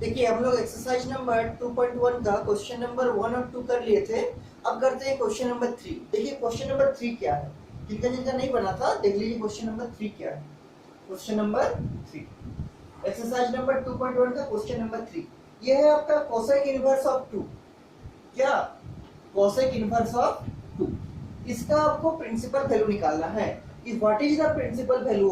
देखिए हम लोग एक्सरसाइज नंबर 2.1 का क्वेश्चन नंबर 1 और 2 कर लिए थे। अब करते हैं क्वेश्चन नंबर 3। देखिए क्वेश्चन नंबर 3 क्या है, जिनका जिनका नहीं बना था देख लीजिए क्वेश्चन नंबर 3 क्या है। क्वेश्चन नंबर 3 एक्सरसाइज नंबर 2.1 का क्वेश्चन नंबर 3 ये है आपका कोसेक इनवर्स ऑफ 2। क्या? Cosec inverse of 2। इसका आपको प्रिंसिपल वैल्यू निकालना है कि what is the principal value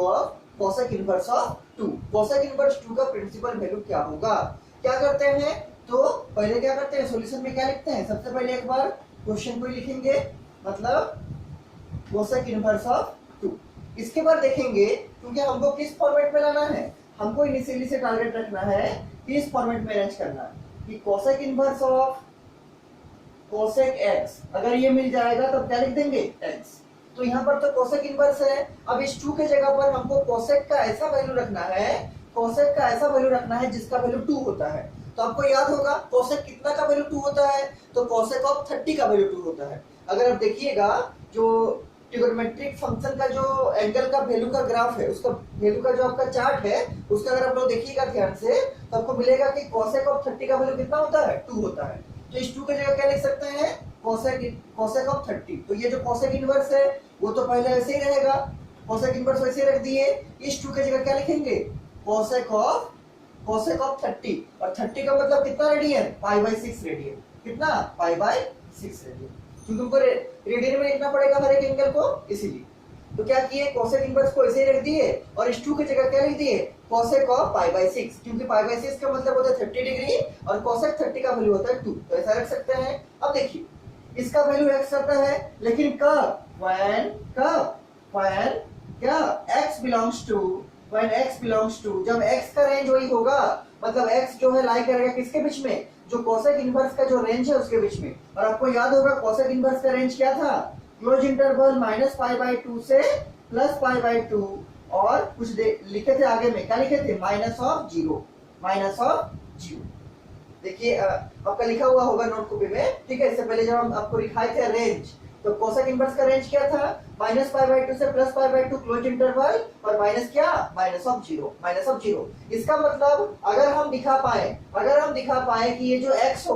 of cosec inverse of 2। Cosec inverse 2 का प्रिंसिपल वैल्यू क्या होगा? क्या करते हैं तो पहले क्या करते हैं, सॉल्यूशन में क्या लिखते हैं, सबसे पहले एक बार क्वेश्चन को लिखेंगे, मतलब कोसेक इनवर्स ऑफ 2। इसके बाद देखेंगे क्योंकि हमको किस फॉर्मेट में लाना है, हमको इनिशियली से टारगेट रखना है कि इस फॉर्मेट में अरेंज करना है कि cosec inverse of cosec x, अगर ये मिल जाएगा तब क्या लिख देंगे एक्स। तो यहाँ पर तो कोसेक इनवर्स है, अब इस 2 के जगह पर हमको कोसेक का ऐसा वैल्यू रखना है, जिसका वैल्यू 2 होता है। तो आपको याद होगा कोसेक कितना का वैल्यू 2 होता है, तो कोसेक ऑफ 30 का वैल्यू 2 होता है। अगर आप देखिएगा जो ट्रिगोनोमेट्रिक फंक्शन का जो एंगल का वैल्यू का ग्राफ है, उसका वैल्यू का जो आपका चार्ट है, उसका अगर आप लोग देखिएगा ध्यान से तो आपको मिलेगा कि कोसेक ऑफ 30 का वैल्यू कितना होता है, 2 होता है। तो इस 2 की जगह क्या लिख सकते हैं, कोसेक ऑफ 30। तो ये जो कोसेक इनवर्स है वो तो पहले ऐसे ही रहेगा, कोसेक इनवर्स वैसे रख दिए। इस 2 की जगह क्या लिखेंगे, कोसेक ऑफ 30। और 30 का मतलब कितना रेडियन, π/6 रेडियन। कितना, π/6 रेडियन, क्योंकि हमको रेडियन में लिखना पड़ेगा हर एक एंगल को, इसीलिए। तो क्या किए, कोसेक इनवर्स को ऐसे ही रख दिए और इस 2 की जगह क्या लिख दिए, कोसेक ऑफ π/6, क्योंकि π/6 का मतलब होता है 30 डिग्री और कोसेक 30 का वैल्यू होता है 2, तो ऐसा रख सकते हैं। अब देखिए इसका वैल्यू x आता है, लेकिन कब, when क्या x बिलोंग्स टू, जब x का रेंज वही होगा, मतलब x जो है लाई करेगा किसके बीच में, जो कोसेक इनवर्स का जो रेंज है उसके बीच में। और आपको याद होगा कोसेक इनवर्स का रेंज क्या था, क्लोज इंटरवल -π/2 से +π/2, और कुछ लिखे थे आगे में, क्या लिखे थे, -0। देखिए आपका लिखा हुआ होगा नोट कॉपी में, ठीक है। इससे पहले जब हम आपको लिखाए थे रेंज, तो कोसेक इनवर्स का रेंज क्या था, -π/2 से +π/2 क्लोज इंटरवल, और -0। इसका मतलब अगर हम दिखा पाए कि ये जो x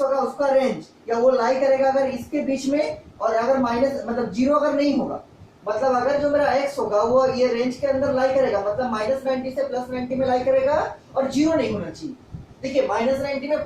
होगा उसका रेंज, या वो लाई करेगा अगर इसके बीच में, और अगर मतलब 0 अगर नहीं होगा, मतलब अगर जो मेरा x होगा वो ये रेंज के अंदर लाई करेगा, मतलब -90 से +90 में लाई करेगा, और 0 नहीं होना चाहिए। देखिए -90 में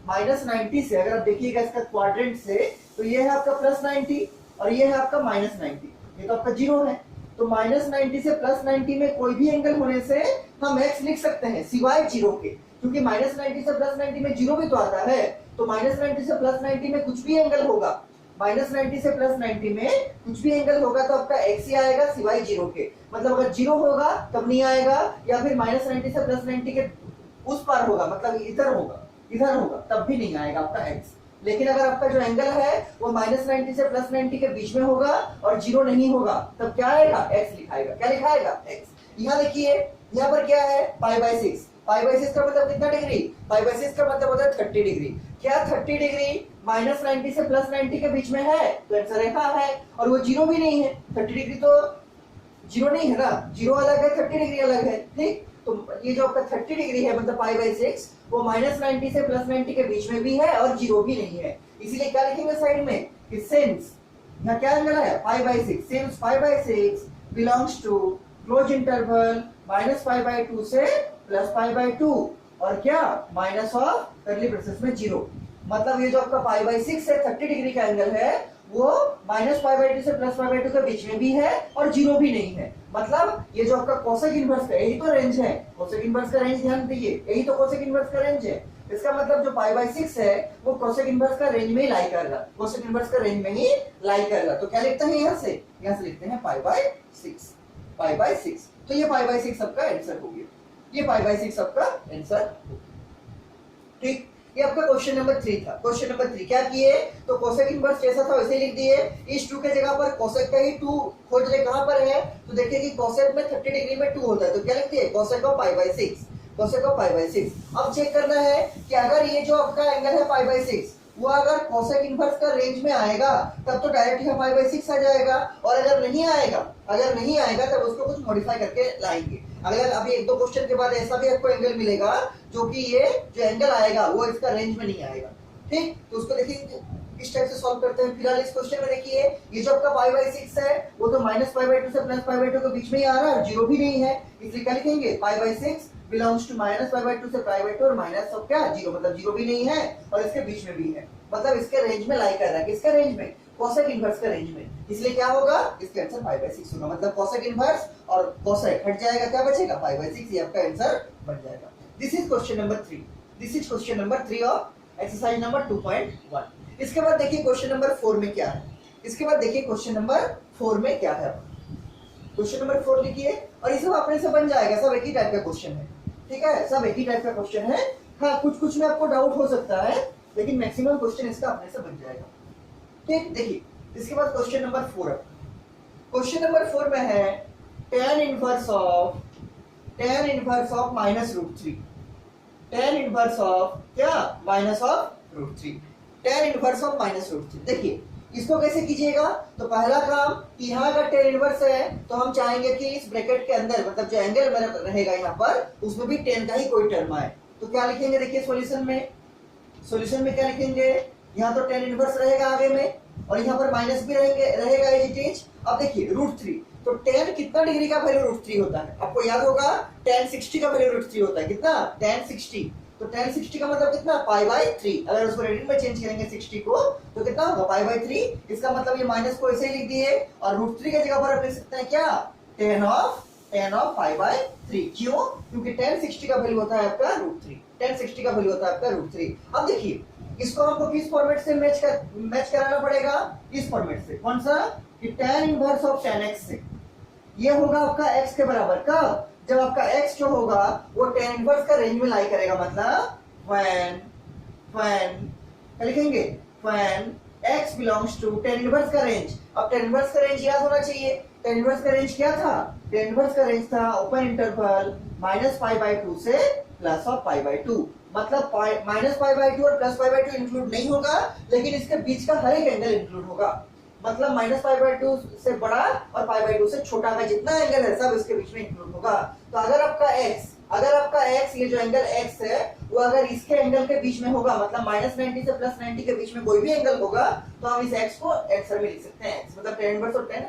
-90 से अगर आप देखिएगा इसका क्वाड्रेंट से, तो ये है आपका +90 और ये है आपका -90, ये तो आपका 0 है। तो -90 से +90 में कोई भी एंगल होने से हम x लिख सकते हैं सिवाय 0 के, क्योंकि -90 से +90 में 0 भी तो आता है। तो -90 से +90 में कुछ भी एंगल होगा, -90 से +90 में कुछ भी एंगल होगा तो आपका x ही आएगा सिवाय 0 के। मतलब अगर 0 होगा तब नहीं आएगा, या फिर -90 से +90 के उस पार होगा, मतलब इधर होगा तब भी नहीं आएगा आपका x। लेकिन अगर आपका जो एंगल है वो -90 से +90 के बीच में होगा और 0 नहीं होगा, तब क्या आएगा, x लिखाएगा। क्या लिखाएगा, x। यहाँ देखिए यहाँ पर क्या है, π/6 का मतलब कितना डिग्री, π/6 का मतलब होता है 30 डिग्री। क्या 30 डिग्री -90 से +90 के बीच में है, तो आंसर रेखा है, और वो 0 भी नहीं है। 30 डिग्री तो 0 नहीं है ना, 0 अलग है 30 डिग्री अलग है, ठीक। तो ये जो आपका 30 डिग्री है मतलब π/6, वो -90 से +90 के बीच में भी है और 0 भी नहीं है। इसीलिए क्या लिखेंगे साइड में कि सिंस, यहाँ क्या एंगल है, π/6, since π/6 belongs to close interval -π/2 से +π/2, और क्या माइनस ऑफ कर्ली ब्रेसेस में 0। मतलब ये जो आपका π/6 से 30 डिग्री का एंगल है वो -π/2 से +π/2 के बीच में भी है और 0 भी नहीं है। मतलब ये जो आपका कोसेक इनवर्स का यही तो रेंज है, कोसेक इनवर्स का रेंज ध्यान दीजिए, यही तो कोसेक इनवर्स का रेंज है। इसका मतलब जो π/6 है वो कोसेक इनवर्स का रेंज में ही लाई कर रहा, कोसेक इनवर्स का रेंज में ही लाई कर रहा। तो क्या लिखते हैं, यहाँ से लिखते हैं π/6। तो ये π/6 आपका आंसर हो गया, ये π/6 आपका आंसर, ठीक। ये आपका क्वेश्चन नंबर 3 था। क्वेश्चन नंबर 3 क्या किए, तो कोसेक इनवर्स जैसा था वैसे लिख दिए। इस 2 के जगह पर कोसेक का ही 2 खोज ले, कहां पर है, तो देखिए कि कोसेक में 30 डिग्री में 2 होता है, तो क्या लिख दिए, कोसेक ऑफ π/6। अब चेक करना है कि अगर ये जो आपका एंगल है π/6, वो अगर कोसेक इनवर्स का रेंज में आएगा तब तो डायरेक्ट यहाँ 5/6 आ जाएगा, और अगर नहीं आएगा तब उसको कुछ मॉडिफाई करके लाएंगे। अगर अभी एक दो क्वेश्चन के बाद ऐसा भी आपको एंगल मिलेगा जो कि ये जो एंगल आएगा वो इसका रेंज में नहीं आएगा। ठीक, तो उसको देखिए किस टाइप से सॉल्व करते हैं। फिलहाल इस क्वेश्चन में देखिए ये जो आपका π/6 है वो तो -π/2 से +π/2 के बीच में ही आ रहा है, जीरो भी नहीं है, इसलिए क्या लिखेंगे π/6 बिलोंग्स टू -π/2 से π/2 और माइनस ऑफ क्या जीरो, मतलब जीरो भी नहीं है और इसके बीच में भी है, मतलब इसके रेंज में लाई कर रहा है। किसके रेंज में? कोसेक इनवर्स का रेंज में, इसलिए क्या होगा इसका आंसर π/6 होगा। मतलब कोसेक इनवर्स और कोसेक हट जाएगा, क्या बचेगा π/6, ये आपका आंसर बन जाएगा। This is question number 3 of exercise number 2.1। इसके बाद देखिए क्वेश्चन नंबर 4 में क्या है। क्वेश्चन नंबर 4 लिखिए और ये सब अपने से बन जाएगा, सब एक ही टाइप का क्वेश्चन है। ठीक है, सब एक ही टाइप का क्वेश्चन है। हाँ, कुछ में आपको डाउट हो सकता है, लेकिन मैक्सिमम क्वेश्चन इसका अपने से बन जाएगा। ठीक, देखिए इसके बाद क्वेश्चन नंबर 4 है। क्वेश्चन नंबर 4 में है tan inverse of -√3। tan inverse of क्या? -√3। tan inverse of -√3। देखिए इसको कैसे कीजिएगा, तो पहला काम कि यहाँ का tan इनवर्स है तो हम चाहेंगे कि इस ब्रैकेट के अंदर, मतलब जो एंगल मेरा रहेगा यहाँ पर, उसमें भी tan का ही कोई टर्म आए। तो क्या लिखेंगे, देखिए सॉल्यूशन में क्या लिखेंगे, यहाँ तो tan इनवर्स रहेगा आगे में और यहाँ पर माइनस भी रहेगा एज इट इज। अब देखिए √3, तो tan कितना डिग्री का वैल्यू √3 होता है, आपको याद होगा tan 60 का वैल्यू √3 होता है। कितना? tan 60। तो tan 60 का मतलब कितना? π/3। अगर उसको रेडियन में चेंज करेंगे 60 को तो कितना होगा? π/3। इसका मतलब ये माइनस को ऐसे ही लिख दिए और √3 की जगह पर आप लिख सकते हैं क्या? tan of π/3। क्यों? क्योंकि tan 60 का वैल्यू होता है आपका √3। tan 60 का वैल्यू होता है आपका √3। अब देखिए इसको हमको किस फॉर्मेट से मैच कराना पड़ेगा? इस फॉर्मेट से। कौन सा? कि tan inverse of tan x से। ये होगा आपका x के बराबर। कब? जब आपका x जो होगा वो tan इनवर्स का रेंज में लाई करेगा, मतलब when लिखेंगे when x belongs to tan inverse का रेंज। अब tan इनवर्स का रेंज याद होना चाहिए। tan इनवर्स का रेंज क्या था? tan इनवर्स का रेंज था ओपन इंटरवल -π/2 से +π/2। मतलब -π/2 और +π/2 इंक्लूड नहीं होगा, लेकिन इसके बीच का हर एक एंगल इंक्लूड होगा। मतलब -π/2 से बड़ा और π/2 से छोटा का जितना एंगल है सब इसके बीच में इंक्लूड होगा। तो अगर आपका x ये जो एंगल x है वो अगर इसके एंगल के बीच में होगा, मतलब -90 से +90 के बीच में कोई भी एंगल होगा, तो हम इस x को आंसर में लिख सकते हैं। मतलब tan इनवर्स और tan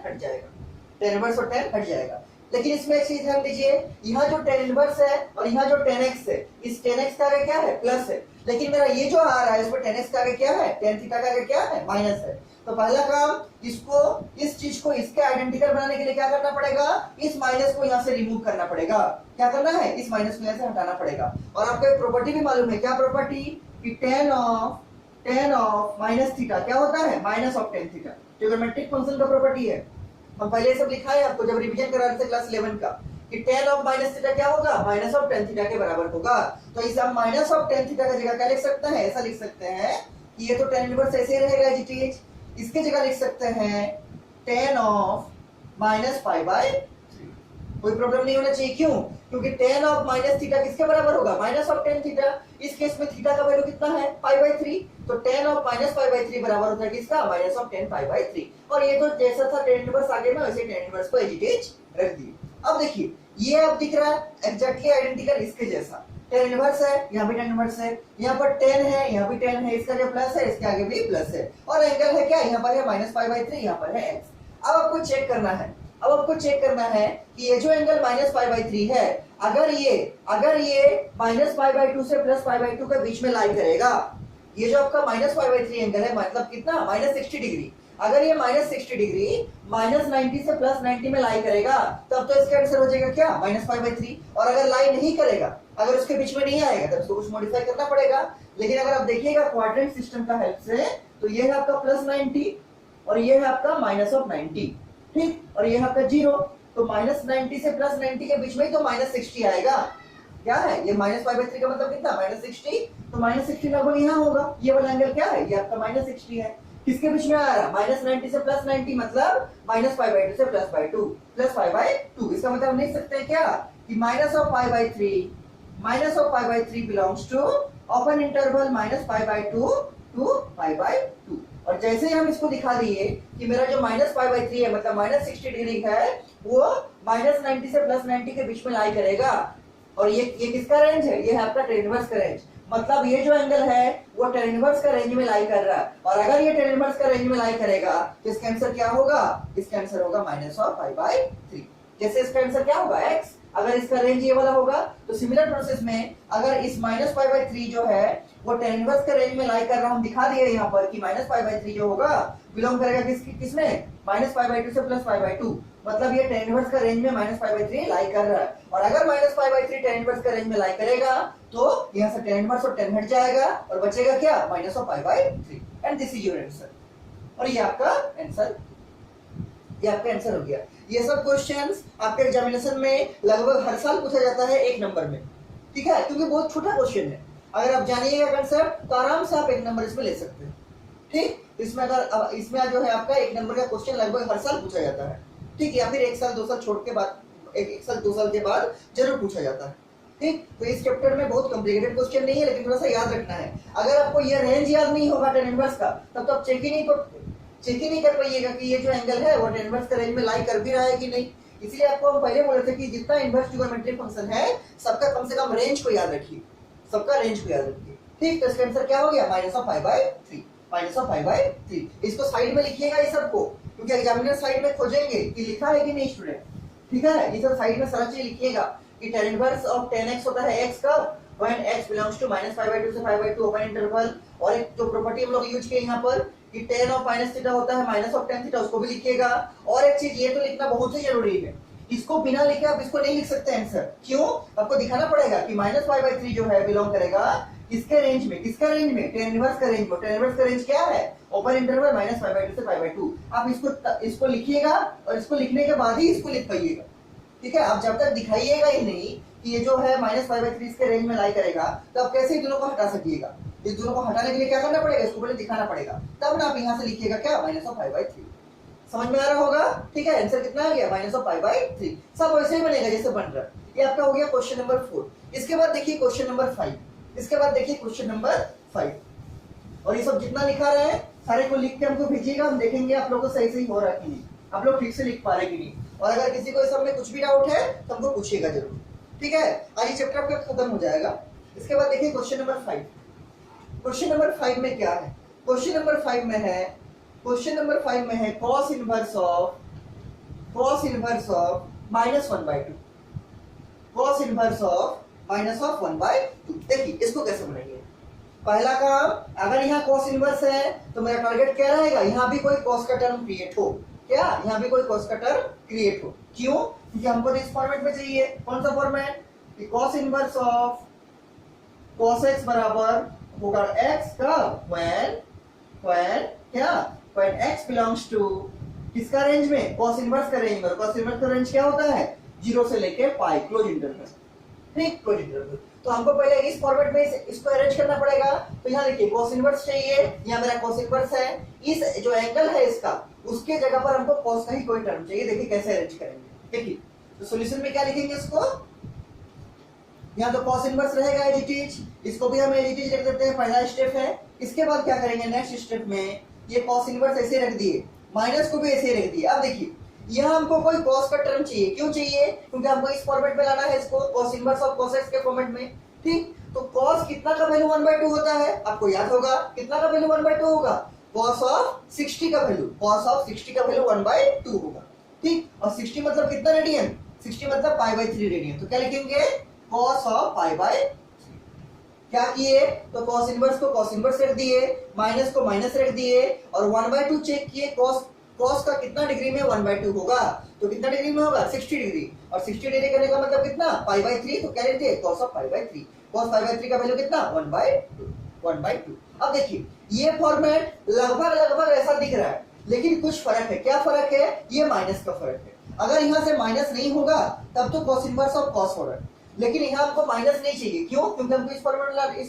हट जाएगा। लेकिन इसमें एक चीज ध्यान दीजिए, यहाँ जो tan इनवर्स है और यहाँ जो tan x है, इस tan x का आगे क्या है? प्लस है। लेकिन मेरा ये जो आ रहा है इसमें tan x का आगे क्या है? tan थीटा का आगे क्या है? माइनस है। तो पहला काम इस चीज को इसके आइडेंटिकल बनाने के लिए क्या करना पड़ेगा? इस माइनस को यहाँ से रिमूव करना पड़ेगा। क्या करना है? इस माइनस को यहाँ से हटाना पड़ेगा। और आपको एक प्रॉपर्टी भी मालूम है, क्या प्रॉपर्टी? कि tan ऑफ माइनस थीटा क्या होता है? Minus of tan theta. Trigonometric function का प्रॉपर्टी है। हम पहले सब लिखा है आपको जब रिवीजन करा रहे थे क्लास 11 का, कि tan ऑफ माइनस थीटा क्या होगा? माइनस ऑफ tan थीटा के बराबर होगा। तो इस हम माइनस ऑफ tan थीटा का जगह क्या लिख सकते हैं? ऐसा लिख सकते हैं कि ये तो tan इनवर्स ऐसे ही रहेगा एज इट इज। इसके जगह लिख सकते हैं tan ऑफ -π/3। कोई प्रॉब्लम नहीं होना चाहिए। क्यों? क्योंकि tan ऑफ माइनस थीटा किसके बराबर होगा? Minus of tan theta. इस केस में थीटा का वैल्यू कितना है? π/3। तो tan ऑफ -π/3 बराबर होता है किसका? Minus of tan π/3। और ये तो जैसा था tan इनवर्स आगे में, वैसे tan इनवर्स को एज इट इज रख दिए। अब देखिए ये अब दिख रहा है एग्जैक्टली आइडेंटिकल इसके जैसा। tan इनवर्स है, यहाँ भी tan इनवर्स है, यहाँ पर tan है, यहाँ भी tan है, इसका जो प्लस है इसके आगे भी प्लस है, और एंगल है क्या? यहाँ पर है -π/3, यहाँ पर है x। अब आपको चेक करना है कि ये जो एंगल -π/3 है, अगर ये -π/2 से +π/2 के बीच में लाई करेगा, ये जो आपका -π/3 एंगल है, मतलब कितना? -60 डिग्री। अगर ये -60 डिग्री -90 से +90 में लाई करेगा, तब तो इसका आंसर हो जाएगा क्या? -π/3। और अगर लाई नहीं करेगा, अगर उसके बीच में नहीं आएगा, तब उसको कुछ मॉडिफाई करना पड़ेगा। लेकिन अगर आप देखिएगा क्वाड्रेंट सिस्टम का हेल्प से, तो ये है आपका +90 और ये है आपका -90। ठीक, और ये है आपका 0। तो -90 से +90 के बीच में ही तो -60 आएगा। क्या है ये? -π/3 का मतलब कितना? -60। तो -60 लगभग यहाँ होगा। ये वाला एंगल क्या है? ये आपका -60 है। किसके बीच में आ रहा है? -90 से +90, मतलब -π/2 से +π/2। इसका मतलब हम लिख सकते हैं क्या? कि -π/3 belongs to open interval -π/2 to pi by two. और जैसे ही हम इसको दिखा दिए कि मेरा जो माइनस पाई बाई थ्री है मतलब माइनस 60 डिग्री है वो माइनस 90 से प्लस 90 के बीच में लाई करेगा। और ये किसका रेंज है? ये है आपका tan इनवर्स का रेंज। मतलब ये जो एंगल है वो tan इनवर्स का रेंज में लाई कर रहा है। और अगर ये tan इनवर्स का रेंज में लाई करेगा तो इसका आंसर क्या होगा? इसका आंसर होगा minus of pi by three. जैसे इसका आंसर क्या होगा? x। अगर इसका रेंज ये वाला होगा तो सिमिलर प्रोसेस में अगर इस माइनस पाई बाई थ्री जो है वो tan इनवर्स के रेंज में लाई कर रहा हूं, दिखा दिया यहाँ पर कि माइनस पाई बाई थ्री जो होगा बिलोंग करेगा किसमें? माइनस पाई बाई टू से प्लस पाई बाई टू। मतलब ये tan इनवर्स का रेंज में माइनस पाई बाई थ्री लाई कर रहा है। और अगर minus pi by three tan inverse का रेंज में लाई करेगा तो यहाँ से tan इनवर्स और tan हट जाएगा और बचेगा क्या? Minus of pi by three. And this is your answer. और ये आपका आंसर हो गया। ये सब क्वेश्चंस आपके एग्जामिनेशन में लगभग हर साल पूछा जाता है एक नंबर में, ठीक है, क्योंकि बहुत छोटा क्वेश्चन है। अगर आप जानिएगा कंसेप्ट तो आराम से आप एक नंबर इसमें ले सकते हैं, ठीक। इसमें अगर इसमें जो है आपका एक नंबर का क्वेश्चन लगभग हर साल पूछा जाता है, ठीक, या फिर एक साल दो साल छोड़ के बाद एक साल दो साल के बाद जरूर पूछा जाता है, ठीक। तो इस चैप्टर में बहुत कॉम्प्लिकेटेड क्वेश्चन नहीं है, लेकिन थोड़ा सा याद रखना है। अगर आपको ये रेंज याद नहीं होगा tan इनवर्स का तब तो आप चेक ही नहीं कर पाइएगा कि ये जो एंगल है वो tan इनवर्स के रेंज में लाई कर भी रहा है कि नहीं। इसलिए आपको हम पहले बोले थे कि जितना इनवर्स ट्रिगोनोमेट्रिक फंक्शन है सबका कम से कम रेंज को याद रखिए, सबका रेंज को याद रखिए, ठीक। तो इसका आंसर क्या हो गया? Minus of pi by three, minus of pi by three. इसको साइड में लिखिएगा ये सबको, क्योंकि एग्जामिनर साइड में खोजेंगे कि लिखा है कि नहीं स्टूडेंट, ठीक है। ये सब साइड में सारा चीज लिखिएगा कि tan inverse of tan x होता है x का when x belongs to minus pi by two से pi by two open interval. और एक जो प्रॉपर्टी हम लोग यूज किए यहाँ पर कि tan ऑफ माइनस थीटा होता है माइनस ऑफ tan थीटा, उसको भी लिखिएगा। और एक चीज ये तो लिखना बहुत ही जरूरी है, इसको बिना लिखे आप इसको नहीं लिख सकते आंसर। क्यों? आपको दिखाना पड़ेगा कि माइनस पाई बाई थ्री जो है बिलोंग करेगा किसके रेंज में? किसका रेंज में? tan इनवर्स का रेंज में। tan इनवर्स का रेंज क्या है? Open interval minus pi by two से पाई बाई टू। आप इसको लिखिएगा और इसको लिखने के बाद ही इसको लिख पाइएगा, ठीक है। आप जब तक दिखाइएगा ही नहीं कि ये जो है माइनस पाई बाई थ्री इसके रेंज में लाई करेगा तो आप कैसे दोनों को हटा सकिएगा? इस दोनों को हटाने के लिए क्या करना पड़ेगा? इसको पहले दिखाना पड़ेगा, तब ना आप यहाँ से लिखिएगा क्या? Minus of pi by three. समझ में आ रहा होगा, ठीक है। आंसर कितना आ गया? Minus of pi by three. सब वैसे ही बनेगा जैसे बन रहा है। ये आपका हो गया क्वेश्चन नंबर 4। इसके बाद देखिए क्वेश्चन नंबर 5। इसके बाद देखिए क्वेश्चन नंबर 5। और ये सब जितना लिखा रहे हैं सारे को लिख के हमको भेजिएगा, हम देखेंगे आप लोगों को सही सही हो रहा है कि नहीं, आप लोग ठीक से लिख पा रहे कि नहीं। और अगर किसी को इस सब में कुछ भी डाउट है तो हमको पूछिएगा जरूर, ठीक है। आज ये चैप्टर आपका खत्म हो जाएगा। इसके बाद देखिए क्वेश्चन नंबर 5। क्वेश्चन नंबर 5 में क्या है? क्वेश्चन नंबर 5 में है cos inverse of minus 1/2, cos inverse of minus of 1/2। देखिए इसको कैसे बनाएंगे। पहला काम, अगर यहाँ cos इनवर्स है तो मेरा टारगेट क्या रहेगा? यहाँ भी कोई cos का टर्म क्रिएट हो, क्या यहाँ भी कोई cos का टर्म क्रिएट हो। क्यों? क्योंकि हमको तो इस फॉर्मेट में चाहिए। कौन सा format? cos inverse of cos x बराबर होगा x का when x belongs to किसका रेंज में? cos इनवर्स का रेंज में। cos इनवर्स का रेंज क्या होता है? 0 से लेके पाई, क्लोज इंटरवल, ठीक, क्लोज इंटरवल। तो हमको पहले इस फॉर्मेट में इसको अरेंज करना पड़ेगा। तो यहाँ देखिए cos इनवर्स चाहिए, यहाँ मेरा cos इनवर्स है। इस जो एंगल है इसका उसके जगह पर हमको cos का ही कोई टर्म चाहिए। देखिए कैसे अरेंज करेंगे। देखिए तो सॉल्यूशन में क्या लिखेंगे इसको? यहाँ तो cos इनवर्स रहेगा एज इट इज, इसको भी हम एज इट इज रख देते हैं, पहला स्टेप है। इसके बाद क्या करेंगे? नेक्स्ट स्टेप में ये cos इनवर्स ऐसे रख दिए, माइनस को भी ऐसे रख दिए। अब देखिए यहाँ हमको कोई cos का टर्म चाहिए। क्यों चाहिए? क्योंकि हमको इस फॉर्मेट में लाना है इसको, cos inverse of cos x के फॉर्मेट में, ठीक। तो cos कितना का वैल्यू 1/2 होता है? आपको याद होगा कितना का वैल्यू 1/2 होगा? cos ऑफ 60 का वैल्यू, cos ऑफ 60 का वैल्यू 1/2 होगा, ठीक। और 60 मतलब कितना रेडियन? 60 मतलब पाई बाई 3 रेडियन। तो क्या लिखेंगे? cos of pi by. क्या किए? तो cos इनवर्स को cos इनवर्स रख दिए, माइनस को माइनस रख दिए और 1/2 चेक किए। cos का कितना डिग्री में? 1/2 होगा। तो कितना डिग्री में होगा? 60 डिग्री। और 60 डिग्री करने का मतलब कितना? पाई बाई 3। तो क्या लिखते हैं? cos of pi by 3। cos pi by 3 का वैल्यू कितना? 1/2। अब देखिए ये फॉर्मेट लगभग ऐसा दिख रहा है, लेकिन कुछ फर्क है। क्या फर्क है? ये माइनस का फर्क है। अगर यहाँ से माइनस नहीं होगा तब तो cos इनवर्स ऑफ cos हो रहा है, लेकिन यहाँ हमको माइनस नहीं चाहिए। क्यों? क्योंकि हमको इस